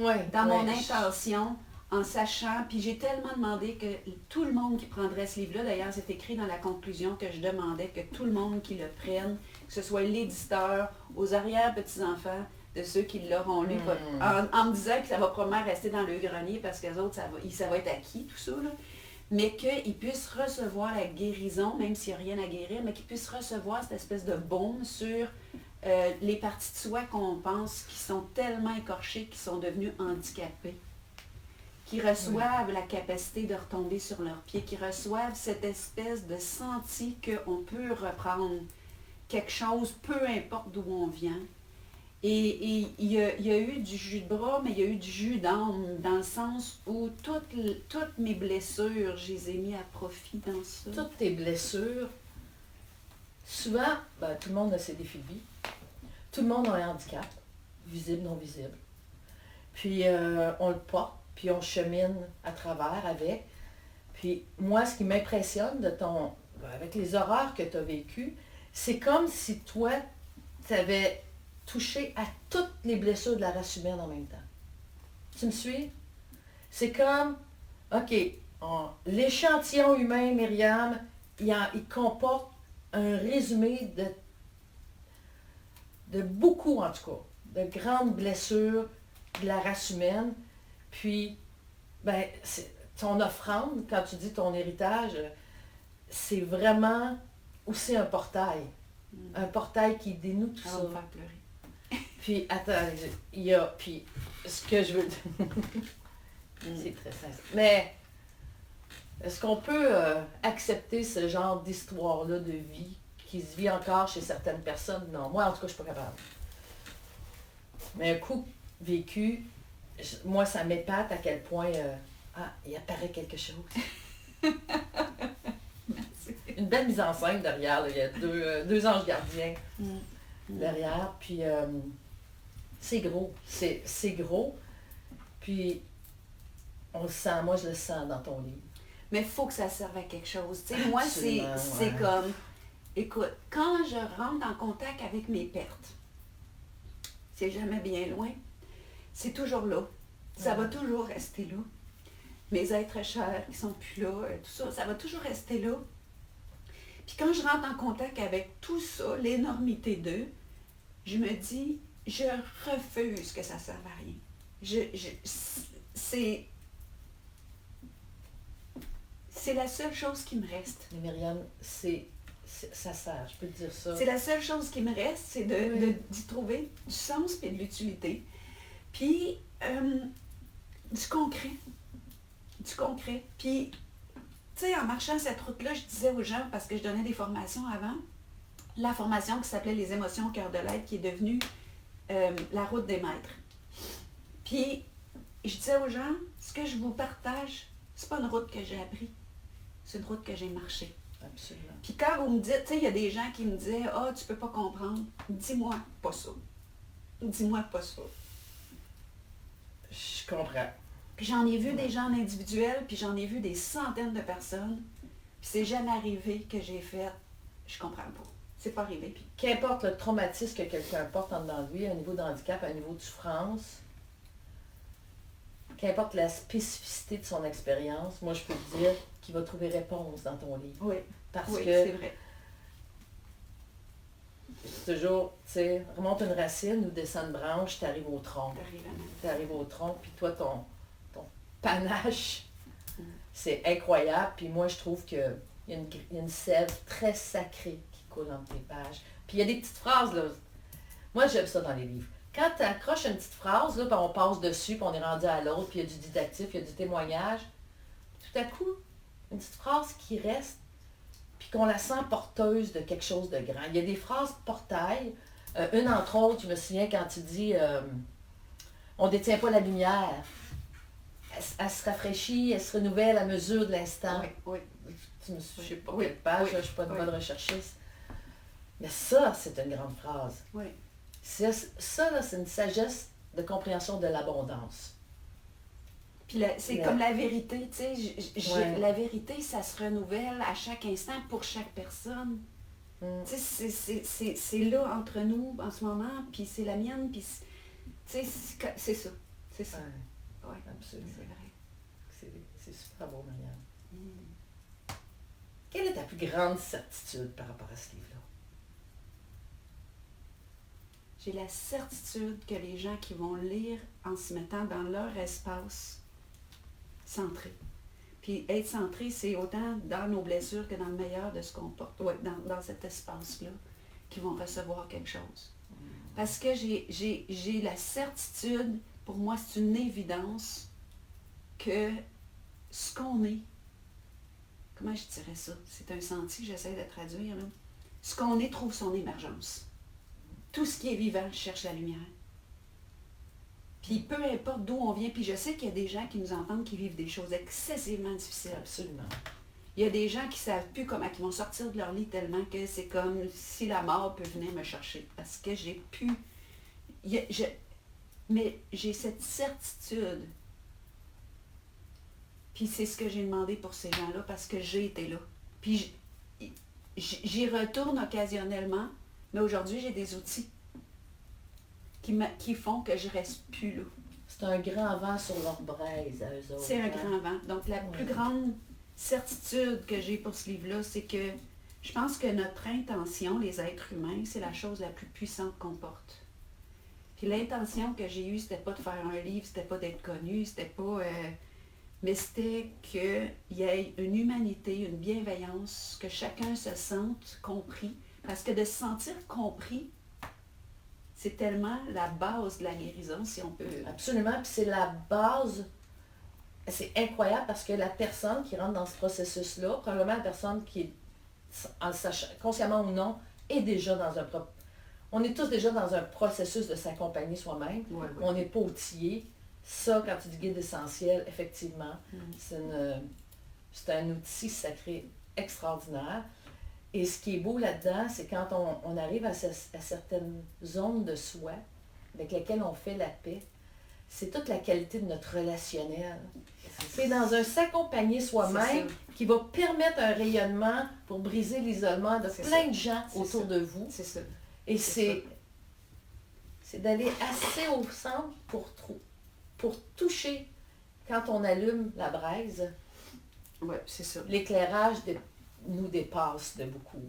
intention, en sachant, puis j'ai tellement demandé que tout le monde qui prendrait ce livre-là, d'ailleurs c'est écrit dans la conclusion que je demandais que tout le monde qui le prenne, que ce soit l'éditeur, aux arrière-petits-enfants, de ceux qui l'auront lu, en me disant que ça va probablement rester dans le grenier parce que les autres, ça va être acquis, tout ça, là. Mais qu'ils puissent recevoir la guérison, même s'il n'y a rien à guérir, mais qu'ils puissent recevoir cette espèce de baume sur les parties de soi qu'on pense qui sont tellement écorchées, qui sont devenues handicapées, qui reçoivent la capacité de retomber sur leurs pieds, qui reçoivent cette espèce de senti qu'on peut reprendre quelque chose, peu importe d'où on vient. Et il y a eu du jus de bras, mais il y a eu du jus d'âme, dans le sens où toutes mes blessures, je les ai mis à profit dans ça. Toutes tes blessures, souvent, tout le monde a ses défis de vie. Tout le monde a un handicap, visible, non visible. Puis on le porte, puis on chemine à travers avec. Puis moi, ce qui m'impressionne avec les horreurs que tu as vécues, c'est comme si toi, tu avais touché à toutes les blessures de la race humaine en même temps. Tu me suis? C'est comme, OK, l'échantillon humain, Myriam, il comporte un résumé de beaucoup, en tout cas, de grandes blessures de la race humaine. Puis, ton offrande, quand tu dis ton héritage, c'est vraiment aussi un portail. Un portail qui dénoue tout ça. Ça va me faire pleurer. Puis, attends, puis, ce que je veux dire, c'est très sincère. Mais, est-ce qu'on peut accepter ce genre d'histoire-là de vie qui se vit encore chez certaines personnes? Non, moi, en tout cas, je suis pas capable. Mais un coup vécu, moi, ça m'épate à quel point, il apparaît quelque chose. Une belle mise en scène derrière, là. Il y a deux anges gardiens derrière, puis c'est gros, c'est gros, puis on le sent, moi je le sens dans ton livre. Mais il faut que ça serve à quelque chose. Tu sais, moi, c'est comme, écoute, quand je rentre en contact avec mes pertes, c'est jamais bien loin, c'est toujours là. Ça va toujours rester là. Mes êtres chers qui sont plus là, tout ça, ça va toujours rester là. Puis quand je rentre en contact avec tout ça, l'énormité d'eux, je me dis, je refuse que ça ne serve à rien. C'est la seule chose qui me reste. Mais Myriam, ça sert, je peux te dire ça. C'est la seule chose qui me reste, c'est d'y trouver du sens et de l'utilité. Puis, du concret. Du concret. Puis, tu sais, en marchant cette route-là, je disais aux gens, parce que je donnais des formations avant, la formation qui s'appelait Les émotions au cœur de l'être, qui est devenue la route des maîtres. Puis, je disais aux gens, ce que je vous partage, c'est pas une route que j'ai appris, c'est une route que j'ai marchée. Absolument. Puis quand vous me dites, tu sais, il y a des gens qui me disaient, tu peux pas comprendre, dis-moi pas ça. Dis-moi pas ça. Je comprends. Puis j'en ai vu des gens en individuel, puis j'en ai vu des centaines de personnes, puis c'est jamais arrivé que j'ai fait, je comprends pas. C'est pas arrivé. Puis qu'importe le traumatisme que quelqu'un porte en dedans de lui, un niveau de handicap, un niveau de souffrance, qu'importe la spécificité de son expérience, moi je peux te dire qu'il va trouver réponse dans ton livre. Oui, Parce oui, que c'est vrai. C'est toujours, tu sais, remonte une racine ou descend une branche, tu arrives au tronc. Tu arrives au tronc, puis toi, ton panache, c'est incroyable. Puis moi, je trouve qu'il y a une sève très sacrée qui coule entre tes pages. Puis il y a des petites phrases, là. Moi, j'aime ça dans les livres. Quand tu accroches une petite phrase, là, puis on passe dessus, puis on est rendu à l'autre, puis il y a du didactif, il y a du témoignage, tout à coup, une petite phrase qui reste, puis qu'on la sent porteuse de quelque chose de grand. Il y a des phrases portail. Une, entre autres, je me souviens quand tu dis on ne détient pas la lumière. Elle se rafraîchit, elle se renouvelle à mesure de l'instant. Oui. Je ne sais pas quelle page, je ne suis pas une bonne recherchiste. Mais ça, c'est une grande phrase. Oui. Ça, là, c'est une sagesse de compréhension de l'abondance. Puis c'est comme la vérité, tu sais, la vérité, ça se renouvelle à chaque instant pour chaque personne. Tu sais, c'est là entre nous en ce moment, puis c'est la mienne, puis tu sais, c'est ça. C'est ça. Oui, absolument. C'est vrai. C'est super beau, Myriam. Quelle est ta plus grande certitude par rapport à ce livre-là? j'ai la certitude que les gens qui vont lire en se mettant dans leur espace centré. Puis être centré, c'est autant dans nos blessures que dans le meilleur de ce qu'on porte, ouais, dans cet espace-là, qui vont recevoir quelque chose. Parce que j'ai la certitude, pour moi c'est une évidence, que ce qu'on est, comment je dirais ça? C'est un sentier que j'essaie de traduire, là. Ce qu'on est trouve son émergence. Tout ce qui est vivant cherche la lumière. Puis peu importe d'où on vient, puis je sais qu'il y a des gens qui nous entendent qui vivent des choses excessivement difficiles. Absolument. Il y a des gens qui ne savent plus comment ils vont sortir de leur lit tellement que c'est comme si la mort peut venir me chercher. Parce que j'ai pu... Mais j'ai cette certitude. Puis c'est ce que j'ai demandé pour ces gens-là parce que j'ai été là. Puis j'y retourne occasionnellement, mais aujourd'hui j'ai des outils qui font que je reste plus là. C'est un grand vent sur leur braise à eux autres. C'est un grand vent. Donc la plus grande certitude que j'ai pour ce livre-là, c'est que je pense que notre intention, les êtres humains, c'est la chose la plus puissante qu'on porte. Puis l'intention que j'ai eue, c'était pas de faire un livre, c'était pas d'être connu, c'était pas... mais c'était qu'il y ait une humanité, une bienveillance, que chacun se sente compris. Parce que de se sentir compris, c'est tellement la base de la guérison, si on peut... Absolument, puis c'est la base... C'est incroyable parce que la personne qui rentre dans ce processus-là, probablement la personne qui, en sachant, consciemment ou non, est déjà dans un... On est tous déjà dans un processus de s'accompagner soi-même. Ouais. On n'est pas outillé. Ça, quand tu dis guide essentiel, effectivement, c'est un outil sacré extraordinaire. Et ce qui est beau là-dedans, c'est quand on arrive à certaines zones de soi avec lesquelles on fait la paix, c'est toute la qualité de notre relationnel. C'est dans un s'accompagner soi-même qui va permettre un rayonnement pour briser l'isolement de plein de gens autour de vous. C'est ça. Et c'est d'aller assez au centre pour toucher, quand on allume la braise, c'est ça. L'éclairage nous dépasse de beaucoup.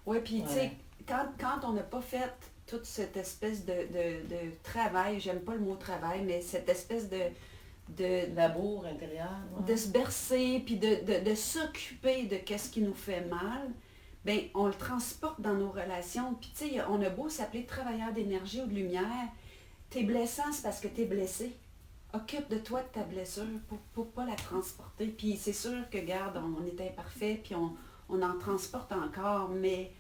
Oui, puis tu sais, quand on n'a pas fait toute cette espèce de travail, j'aime pas le mot travail, mais cette espèce de labour intérieur. De se bercer, puis de s'occuper de qu'est-ce qui nous fait mal, bien, on le transporte dans nos relations. Puis tu sais, on a beau s'appeler travailleur d'énergie ou de lumière, t'es blessant, c'est parce que t'es blessé. Occupe de toi de ta blessure pour pas la transporter. Puis c'est sûr que, regarde, on est imparfait, puis on en transporte encore, mais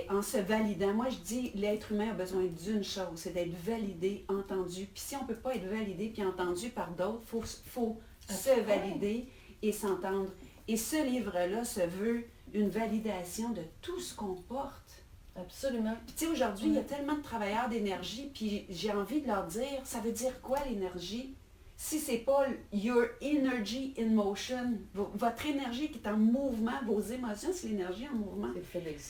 en se validant, moi je dis, l'être humain a besoin d'une chose, c'est d'être validé, entendu. Puis si on ne peut pas être validé puis entendu par d'autres, il faut se valider et s'entendre. Et ce livre-là se veut une validation de tout ce qu'on porte. Absolument. Puis tu sais, aujourd'hui, il y a tellement de travailleurs d'énergie, puis j'ai envie de leur dire, ça veut dire quoi l'énergie? Si c'est pas your energy in motion, votre énergie qui est en mouvement, vos émotions, c'est l'énergie en mouvement.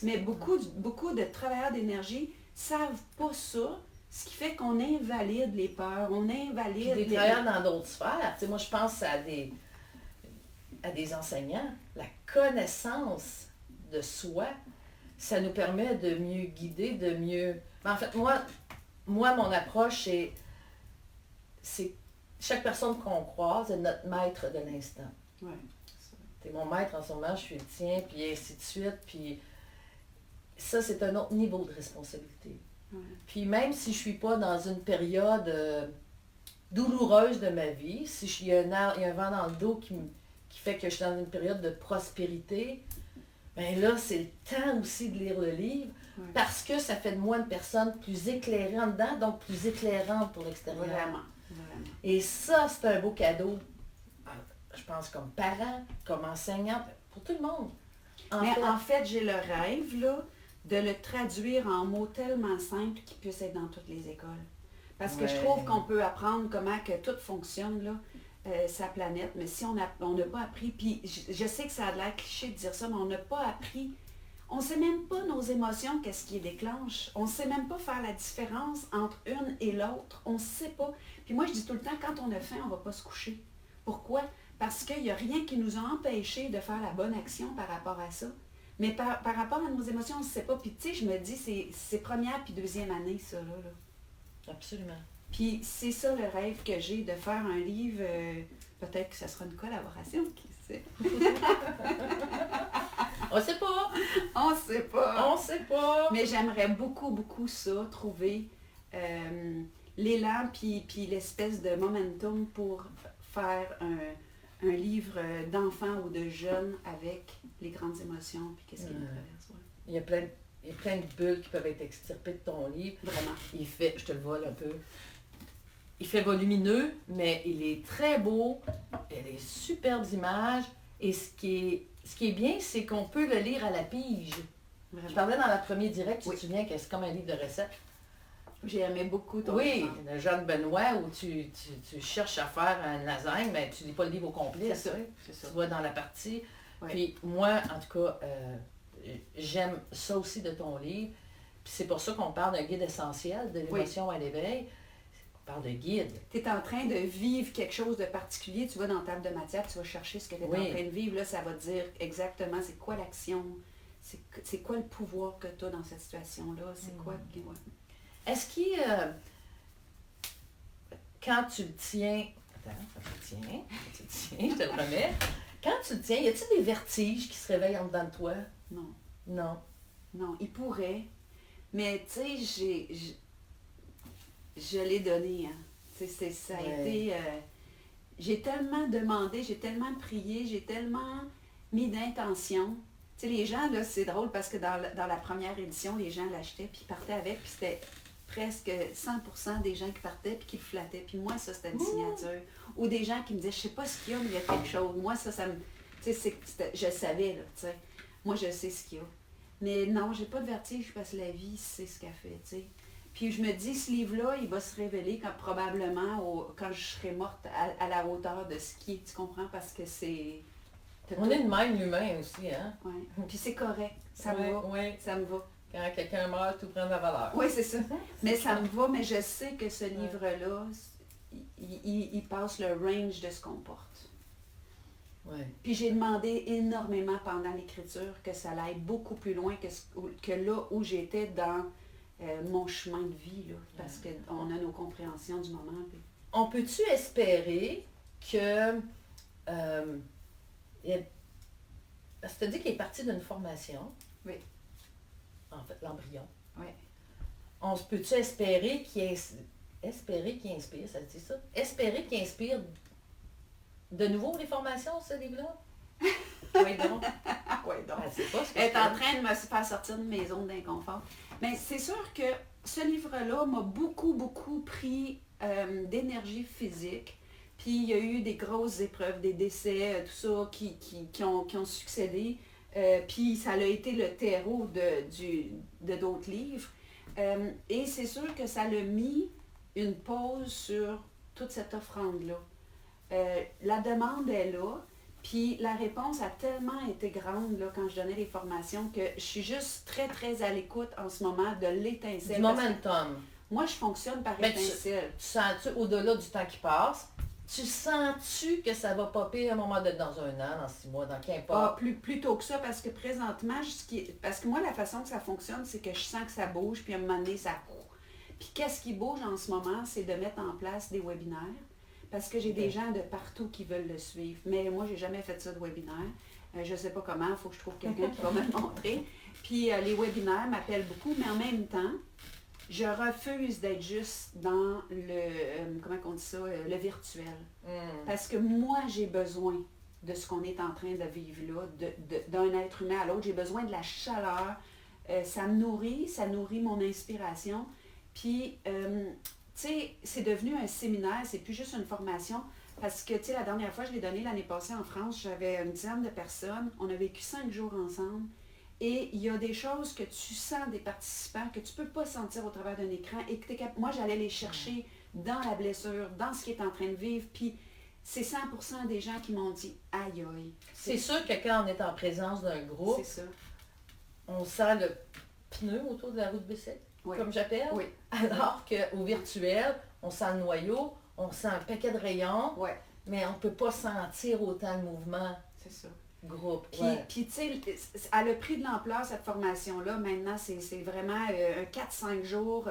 Mais beaucoup de travailleurs d'énergie savent pas ça, ce qui fait qu'on invalide les peurs, on invalide... Puis des travailleurs dans d'autres sphères. Tu sais, moi, je pense à des enseignants. La connaissance de soi, ça nous permet de mieux guider, de mieux... En fait, moi mon approche, c'est chaque personne qu'on croise est notre maître de l'instant. Ouais. T'es mon maître en ce moment, je suis le tien, puis ainsi de suite. Puis ça, c'est un autre niveau de responsabilité. Ouais. Puis même si je suis pas dans une période douloureuse de ma vie, si il y a un vent dans le dos qui fait que je suis dans une période de prospérité, bien là, c'est le temps aussi de lire le livre, parce que ça fait de moi une personne plus éclairée en dedans, donc plus éclairante pour l'extérieur. Vraiment. Et ça, c'est un beau cadeau, je pense, comme parent, comme enseignant, pour tout le monde. En fait, j'ai le rêve, là, de le traduire en mots tellement simples qu'il puisse être dans toutes les écoles. Parce que je trouve qu'on peut apprendre comment que tout fonctionne, là, sa planète, mais si on n'a pas appris, puis je sais que ça a l'air cliché de dire ça, mais on n'a pas appris. On ne sait même pas nos émotions, qu'est-ce qui les déclenche. On ne sait même pas faire la différence entre une et l'autre. On ne sait pas. Puis moi, je dis tout le temps, quand on a faim, on ne va pas se coucher. Pourquoi? Parce qu'il n'y a rien qui nous a empêchés de faire la bonne action par rapport à ça. Mais par rapport à nos émotions, on ne sait pas. Puis tu sais, je me dis, c'est première puis deuxième année, ça, là. Absolument. Puis c'est ça le rêve que j'ai, de faire un livre, peut-être que ça sera une collaboration, qui sait. On sait pas. On sait pas. On sait pas. Mais j'aimerais beaucoup, beaucoup ça, trouver l'élan puis l'espèce de momentum pour faire un livre d'enfants ou de jeunes avec les grandes émotions puis qu'est-ce qui nous traverse. Ouais. Il y a plein de bulles qui peuvent être extirpées de ton livre. Vraiment. Je te le vole un peu. Il fait volumineux, mais il est très beau. Il y a des superbes images. Et ce qui est bien, c'est qu'on peut le lire à la pige. Vraiment. Je parlais dans la première direct, tu Oui. te souviens que c'est comme un livre de recettes. J'ai aimé beaucoup ton Oui, exemple. le jeune Benoît, où tu cherches à faire un lasagne, mais tu ne lis pas le livre au complet. C'est ça, Tu sais. c'est ça. Tu vas dans la partie. Ouais. Puis moi, en tout cas, j'aime ça aussi de ton livre. Puis c'est pour ça qu'on parle d'un guide essentiel de l'émotion à l'éveil. On parle de guide. Tu es en train de vivre quelque chose de particulier, tu vas dans ta table de matière, tu vas chercher ce que tu es Oui. en train de vivre. Là, ça va te dire exactement c'est quoi l'action, c'est quoi le pouvoir que tu as dans cette situation-là, c'est quoi. Ouais. Est-ce qu'il quand tu le tiens, tu le tiens, je te le remets. Quand tu le tiens, y a-t-il des vertiges qui se réveillent en dedans de toi? Non, Non. non, il pourrait, mais tu sais, je l'ai donné. Hein. Ça a été. J'ai tellement demandé, j'ai tellement prié, j'ai tellement mis d'intention. Tu sais, les gens, là, c'est drôle parce que dans la première édition, les gens l'achetaient puis ils partaient avec, puis c'était presque 100% des gens qui partaient puis qui le flattaient. Puis moi, ça, c'était une signature. Ou des gens qui me disaient, je sais pas ce qu'il y a, mais il y a quelque chose. Moi, ça me. Tu sais, je savais, là, tu sais. Moi, je sais ce qu'il y a. Mais non, j'ai pas de vertige parce que la vie, c'est ce qu'elle fait, tu sais. Puis je me dis, ce livre-là, il va se révéler probablement quand je serai morte à la hauteur de ce qui est, tu comprends? Parce que c'est... On est de même l'humain aussi, hein? Oui. Puis c'est correct, ça me va. Oui. Ça me va. Quand quelqu'un meurt, tout prend de la valeur. Oui, c'est ça. Mais ça me va, mais je sais que ce livre-là, il passe le range de ce qu'on porte. Ouais. Puis j'ai demandé énormément pendant l'écriture que ça aille beaucoup plus loin que là où j'étais dans mon chemin de vie, là, parce qu'on a nos compréhensions du moment. Puis... On peut-tu espérer que... parce que tu as dit qu'il est parti d'une formation. Oui. En fait, l'embryon. Oui. On peut-tu espérer qu'il inspire, ça se dit ça? Espérer qu'il inspire de nouveau les formations, ce livre-là? Oui, donc. Oui, donc. Ben, c'est pas ce que Elle est en je train de me faire sortir de mes zones d'inconfort. Mais c'est sûr que ce livre-là m'a beaucoup, beaucoup pris d'énergie physique. Puis il y a eu des grosses épreuves, des décès, tout ça, qui ont succédé. Puis ça a été le terreau de d'autres livres. Et c'est sûr que ça a mis une pause sur toute cette offrande-là. La demande est là. Puis la réponse a tellement été grande là, quand je donnais les formations que je suis juste très, très à l'écoute en ce moment de l'étincelle. Du momentum. Moi, je fonctionne par Ben, étincelle. Tu sens-tu, au-delà du temps qui passe, tu sens-tu que ça va popper à un moment donné, dans un an, dans 6 mois, dans qu'importe? Plus tôt que ça, parce que présentement, parce que moi, la façon que ça fonctionne, c'est que je sens que ça bouge, puis à un moment donné, ça court. Puis qu'est-ce qui bouge en ce moment, c'est de mettre en place des webinaires. Parce que j'ai des gens de partout qui veulent le suivre. Mais moi, j'ai jamais fait ça de webinaire. Je ne sais pas comment, il faut que je trouve quelqu'un qui va me le montrer. Puis les webinaires m'appellent beaucoup, mais en même temps, je refuse d'être juste dans comment on dit ça, le virtuel. Parce que moi, j'ai besoin de ce qu'on est en train de vivre là, d'un être humain à l'autre. J'ai besoin de la chaleur. Ça me nourrit, ça nourrit mon inspiration. Puis... tu sais, c'est devenu un séminaire, c'est plus juste une formation. Parce que, tu sais, la dernière fois, je l'ai donné l'année passée en France, j'avais une dizaine de personnes. On a vécu 5 jours ensemble. Et il y a des choses que tu sens des participants que tu ne peux pas sentir au travers d'un écran. Et que moi, j'allais les chercher dans la blessure, dans ce qui est en train de vivre. Puis, c'est 100% des gens qui m'ont dit « aïe aïe ». C'est sûr que quand on est en présence d'un groupe, c'est ça. On sent le pneu autour de la roue de bicycle. Oui. Comme j'appelle. Oui. Alors qu'au virtuel, on sent le noyau, on sent un paquet de rayons, Ouais. mais on ne peut pas sentir autant de mouvement. C'est ça. Groupe, Puis tu sais, elle a pris de l'ampleur, cette formation-là. Maintenant, c'est vraiment un 4-5 jours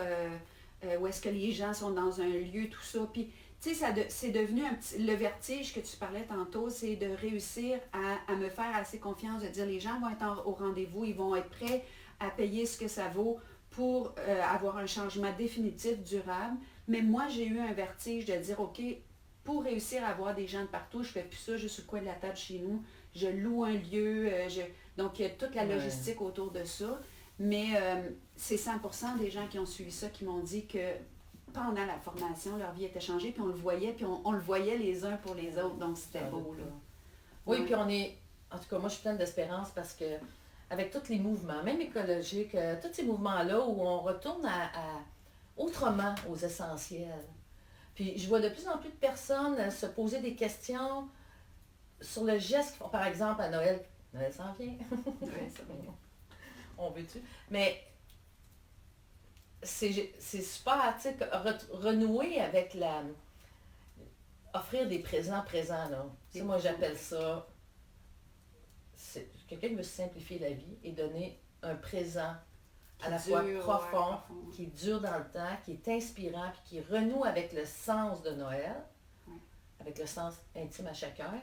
où est-ce que les gens sont dans un lieu, tout ça. Puis, tu sais, c'est devenu le vertige que tu parlais tantôt, c'est de réussir à me faire assez confiance, de dire les gens vont être au rendez-vous, ils vont être prêts à payer ce que ça vaut pour avoir un changement définitif, durable. Mais moi, j'ai eu un vertige de dire, OK, pour réussir à avoir des gens de partout, je ne fais plus ça juste sur le coin de la table chez nous. Je loue un lieu. Donc, il y a toute la logistique autour de ça. Mais c'est 100% des gens qui ont suivi ça qui m'ont dit que pendant la formation, leur vie était changée, puis on le voyait, puis on le voyait les uns pour les autres. Donc, c'était beau, là. Oui, puis on est... En tout cas, moi, je suis pleine d'espérance parce que avec tous les mouvements, même écologiques, tous ces mouvements-là où on retourne autrement aux essentiels. Puis je vois de plus en plus de personnes se poser des questions sur le geste qu'ils font. Par exemple, à Noël, Noël s'en vient. Ouais, ça va. On veut-tu? Mais c'est super, tu sais, renouer avec offrir des présents, là. Tu sais, moi, j'appelle ça... Quelqu'un qui veut simplifier la vie et donner un présent à la fois profond, qui dure dans le temps, qui est inspirant, puis qui renoue avec le sens de Noël, avec le sens intime à chacun.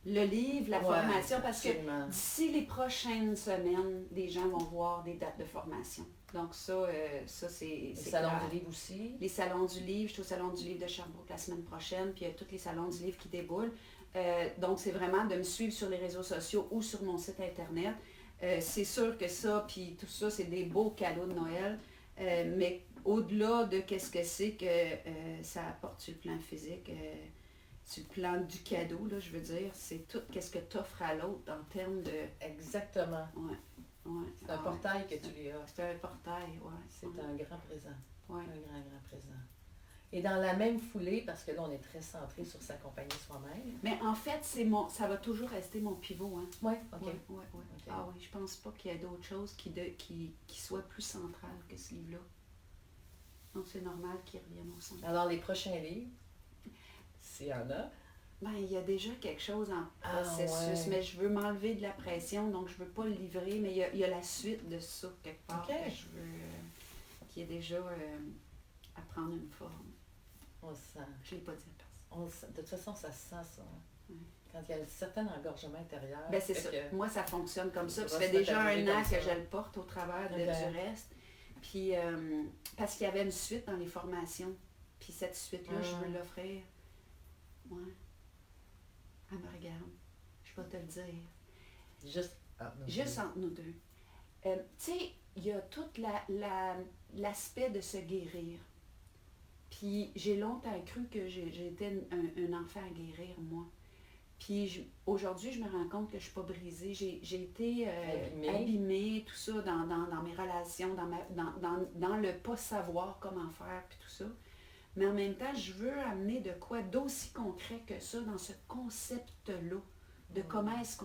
Le livre, la formation, parce que d'ici les prochaines semaines, les gens vont voir des dates de formation. Donc ça c'est les salons du livre aussi. Les salons du livre, je suis au salon du livre de Sherbrooke la semaine prochaine, puis il y a tous les salons du livre qui déboulent. Donc c'est vraiment de me suivre sur les réseaux sociaux ou sur mon site internet. C'est sûr que ça, puis tout ça, c'est des beaux cadeaux de Noël. Mais au-delà de qu'est-ce que c'est que ça apporte sur le plan physique, sur le plan du cadeau, là, je veux dire, c'est tout qu'est-ce que tu offres à l'autre en termes de... Exactement. C'est un portail que tu lui offres. C'est un portail, C'est un grand présent. Un grand présent. Et dans la même foulée, parce que là, on est très centré sur s'accompagner soi-même. Mais en fait, ça va toujours rester mon pivot. Hein. Oui, OK. Okay. Ah oui, je pense pas qu'il y ait d'autres choses qui soient plus centrales que ce livre-là. Donc, c'est normal qu'il revienne au centre. Alors, les prochains livres, s'il y en a... Ben, il y a déjà quelque chose en processus, mais je veux m'enlever de la pression, donc je veux pas le livrer, mais il y a la suite de ça, quelque part, que je veux, qui est déjà à prendre une forme. On le sent. Je ne l'ai pas dit à personne. De toute façon, ça se sent, ça. Quand il y a un certain engorgement intérieur. Ben, c'est ça. Moi, ça fonctionne comme ça. Ça fait déjà un an que je le porte au travers du reste. Puis, parce qu'il y avait une suite dans les formations. Puis cette suite-là, je veux l'offrir. Ouais. Elle me regarde. Je vais te le dire. Juste entre nous deux. Tu sais, il y a tout l'aspect de se guérir. Puis j'ai longtemps cru que j'étais un enfant à guérir, moi. Puis aujourd'hui, je me rends compte que je ne suis pas brisée. J'ai été abîmée, tout ça, dans mes relations, dans le pas savoir comment faire, puis tout ça. Mais en même temps, je veux amener de quoi d'aussi concret que ça dans ce concept-là, de comment est-ce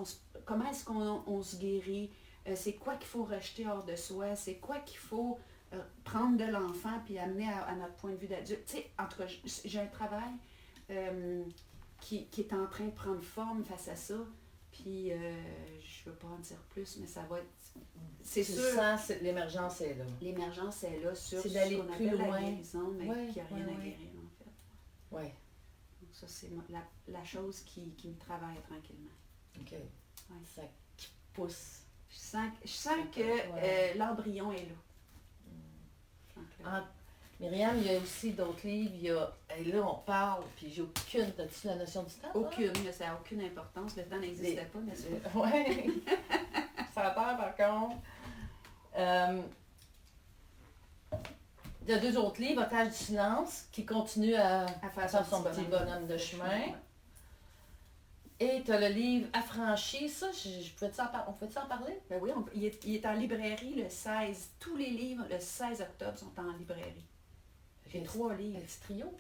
qu'on se guérit, c'est quoi qu'il faut rejeter hors de soi, c'est quoi qu'il faut prendre de l'enfant puis amener à notre point de vue d'adulte. Tu sais, en tout cas, j'ai un travail qui est en train de prendre forme face à ça. Puis, je ne veux pas en dire plus, mais ça va être... C'est sûr. L'émergence est là. L'émergence est là sur c'est d'aller ce qu'on plus appelle loin. la guérison, mais qu'il n'y a rien à guérir, en fait. Oui. Donc ça, c'est la chose qui me travaille tranquillement. OK. Ça qui pousse. Je sens que l'embryon est là. Myriam, il y a aussi d'autres livres. Et là, on parle, puis j'ai aucune... As-tu la notion du temps? Aucune, mais ça n'a aucune importance. Le temps n'existait pas, n'est-ce pas? Oui. Ça a peur, par contre. Il y a 2 autres livres, Otage du silence, qui continue à faire son petit bonhomme de chemin. Et tu as le livre Affranchi, ça, on peut-tu en parler? Ben oui, il est en librairie le 16. Tous les livres, le 16 octobre, sont en librairie. J'ai 3 livres. Un petit trio?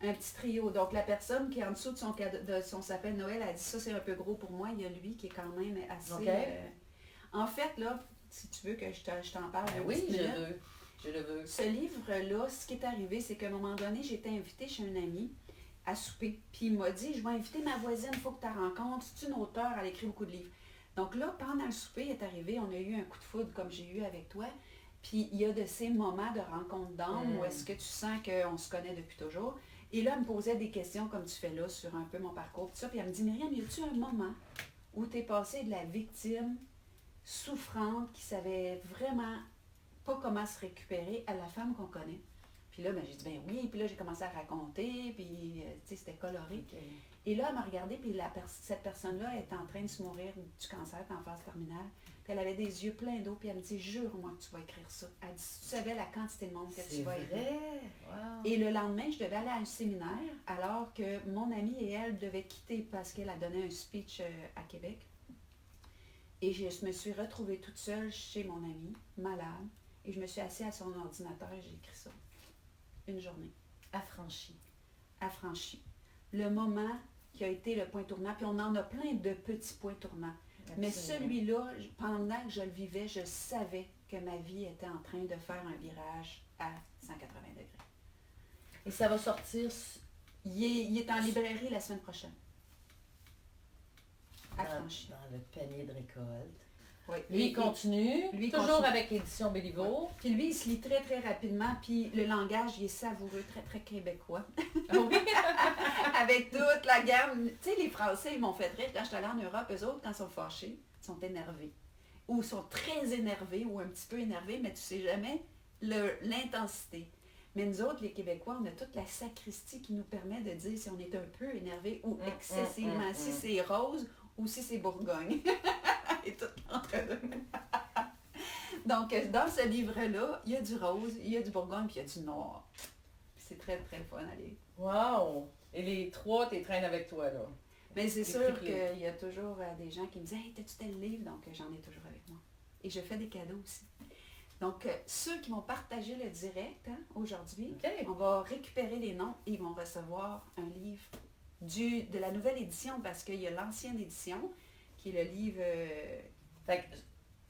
Un petit trio. Donc, la personne qui est en dessous de son sapin de Noël a dit ça, c'est un peu gros pour moi. Il y a lui qui est quand même assez... En fait, là, si tu veux que je t'en parle... oui, je le veux. Ce livre-là, ce qui est arrivé, c'est qu'à un moment donné, j'ai été invitée chez un ami à souper. Puis il m'a dit, je vais inviter ma voisine, il faut que tu la rencontres. C'est une auteure, elle écrit beaucoup de livres. Donc là, pendant le souper, il est arrivé, on a eu un coup de foudre comme j'ai eu avec toi. Puis il y a de ces moments de rencontre d'âme où est-ce que tu sens qu'on se connaît depuis toujours. Et là, elle me posait des questions comme tu fais là sur un peu mon parcours. Tout ça. Puis elle me dit, Myriam, y a-tu un moment où tu es passée de la victime souffrante qui savait vraiment pas comment se récupérer à la femme qu'on connaît? Puis là, ben, j'ai dit, ben oui. Puis là, j'ai commencé à raconter, puis tu sais, c'était coloré. OK. Et là, elle m'a regardé, puis cette personne-là était en train de se mourir du cancer, en phase terminale. Puis elle avait des yeux pleins d'eau, puis elle me dit, jure-moi que tu vas écrire ça. Elle dit, si tu savais la quantité de monde que tu vas écrire. C'est vrai? Wow. Et le lendemain, je devais aller à un séminaire, alors que mon amie et elle devaient quitter parce qu'elle a donné un speech à Québec. Et je me suis retrouvée toute seule chez mon amie, malade, et je me suis assise à son ordinateur et j'ai écrit ça. Une journée. Affranchi. Affranchie. Le moment qui a été le point tournant, puis on en a plein de petits points tournants. Absolument. Mais celui-là, pendant que je le vivais, je savais que ma vie était en train de faire un virage à 180 degrés. Et ça va sortir Il est en librairie la semaine prochaine. Affranchi. dans le panier de récolte. Oui. Lui, il continue, lui, toujours continue. avec l'édition Béliveau. Ouais. Puis lui, il se lit très, très rapidement, puis le langage, il est savoureux, très, très québécois. Ah oui. Avec toute la gamme. Tu sais, les Français, ils m'ont fait rire quand je suis allée en Europe. Eux autres, quand ils sont fâchés, ils sont énervés. Ou ils sont très énervés, ou un petit peu énervés, mais tu sais jamais l'intensité. Mais nous autres, les Québécois, on a toute la sacristie qui nous permet de dire si on est un peu énervé ou excessivement. Si c'est rose ou si c'est Bourgogne. Et tout entre deux. Donc, dans ce livre-là, il y a du rose, il y a du Bourgogne, puis il y a du noir. C'est très, très fun à lire. Wow! Et les trois, tu traînes avec toi, là. Mais c'est C'est sûr triplé. qu'il y a toujours des gens qui me disent « Hey, t'as-tu tel livre? » Donc, j'en ai toujours avec moi. Et je fais des cadeaux aussi. Donc, ceux qui vont partager le direct aujourd'hui, OK. on va récupérer les noms et ils vont recevoir un livre de la nouvelle édition parce qu'il y a l'ancienne édition qui est le livre... Fait que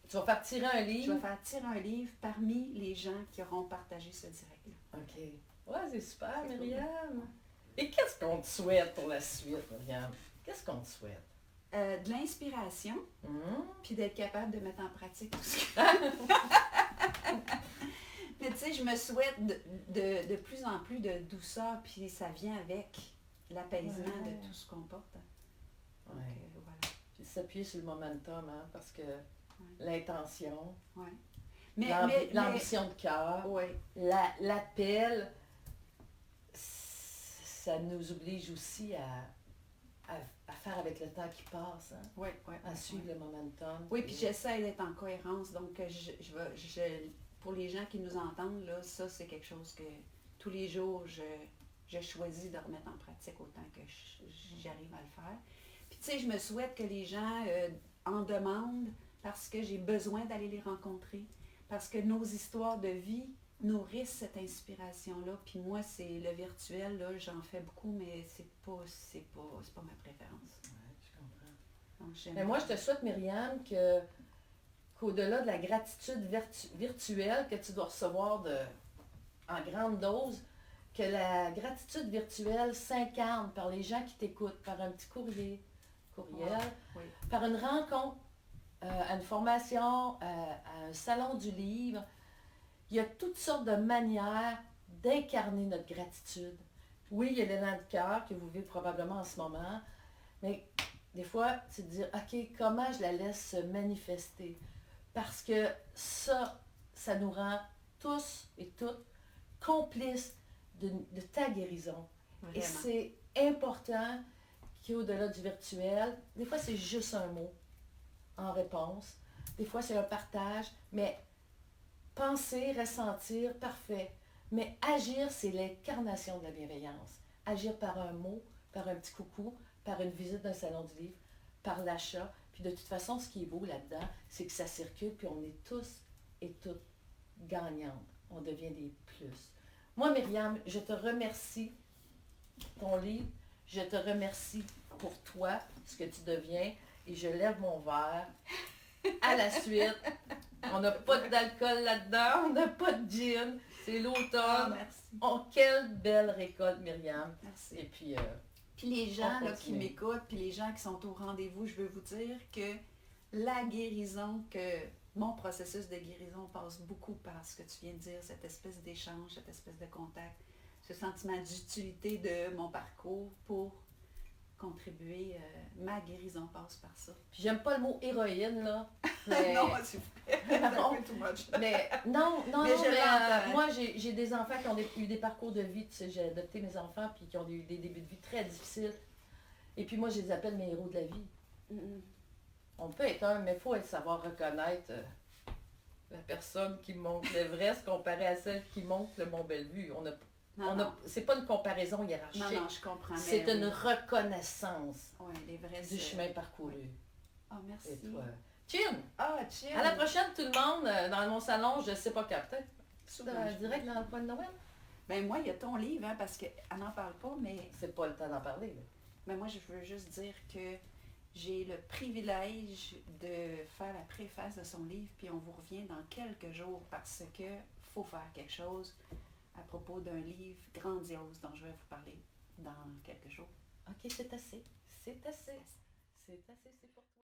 tu vas faire tirer un je livre. vais faire tirer un livre parmi les gens qui auront partagé ce direct-là. OK. Ouais, c'est super, C'est Myriam. Et qu'est-ce qu'on te souhaite pour la suite, Myriam? Qu'est-ce qu'on te souhaite? De l'inspiration, puis d'être capable de mettre en pratique tout ce que... Mais tu sais, je me souhaite de plus en plus de douceur, puis ça vient avec l'apaisement de tout ce qu'on porte. Donc, voilà. Puis s'appuyer sur le momentum, hein, parce que l'intention, Ouais. l'ambition de cœur, l'appel, ça nous oblige aussi à faire avec le temps qui passe, hein, à suivre le momentum. Oui, puis j'essaie d'être en cohérence. Donc, pour les gens qui nous entendent, là, ça, c'est quelque chose que tous les jours, je choisis de remettre en pratique autant que j'arrive à le faire. Puis, tu sais, je me souhaite que les gens en demandent parce que j'ai besoin d'aller les rencontrer. Parce que nos histoires de vie nourrissent cette inspiration-là. Puis moi, c'est le virtuel, là, j'en fais beaucoup, mais c'est pas ma préférence. Oui, je comprends. Donc, Mais moi, je te souhaite, Myriam, qu'au-delà de la gratitude virtuelle que tu dois recevoir en grande dose, que la gratitude virtuelle s'incarne par les gens qui t'écoutent, par un petit courriel, par une rencontre, à une formation, à un salon du livre. Il y a toutes sortes de manières d'incarner notre gratitude. Oui, il y a l'élan de cœur que vous vivez probablement en ce moment, mais des fois, c'est de dire, OK, comment je la laisse se manifester? Parce que ça nous rend tous et toutes complices de ta guérison. Vraiment. Et c'est important qu'au-delà du virtuel, des fois c'est juste un mot en réponse, des fois c'est un partage, mais penser, ressentir, parfait. Mais agir, c'est l'incarnation de la bienveillance. Agir par un mot, par un petit coucou, par une visite d'un salon du livre, par l'achat. Puis de toute façon, ce qui est beau là-dedans, c'est que ça circule, puis on est tous et toutes gagnantes. On devient des plus. Moi, Myriam, je te remercie ton livre. Je te remercie pour toi, ce que tu deviens. Et je lève mon verre à la suite On n'a pas d'alcool là-dedans, on n'a pas de gin. C'est l'automne. Merci. Oh, quelle belle récolte, Myriam. Merci. Et puis, Puis les gens on là, qui continue. m'écoutent, puis les gens qui sont au rendez-vous, je veux vous dire que la guérison, que mon processus de guérison passe beaucoup par ce que tu viens de dire, cette espèce d'échange, cette espèce de contact, ce sentiment d'utilité de mon parcours pour contribuer. Ma guérison passe par ça. puis j'aime pas le mot héroïne, là. Mais, Non, s'il vous plaît. Non. Too much. mais non, Mais je l'entends. moi, j'ai des enfants qui ont eu des parcours de vie. Tu sais, j'ai adopté mes enfants, puis qui ont eu des débuts de vie très difficiles. Et puis moi, je les appelle mes héros de la vie. Mm-mm. On peut être un, mais il faut savoir reconnaître la personne qui monte l'Everest comparée à celle qui monte le Mont-Bellevue. Non. C'est pas une comparaison hiérarchique. Non, je comprends. C'est mais une oui. reconnaissance Ouais, les vrais. du chemin parcouru. Ah, merci. Et toi? Chin! Ah, tiens. À la prochaine, tout le monde, dans mon salon, je sais pas quand, peut-être Souvent, je direct dans le coin de Noël. Ben moi, il y a ton livre, hein, parce qu'elle n'en parle pas, mais C'est pas le temps d'en parler, là. ben moi, je veux juste dire que j'ai le privilège de faire la préface de son livre, puis on vous revient dans quelques jours parce que faut faire quelque chose à propos d'un livre grandiose dont je vais vous parler dans quelques jours. OK, c'est assez. C'est assez. C'est assez, c'est pour toi.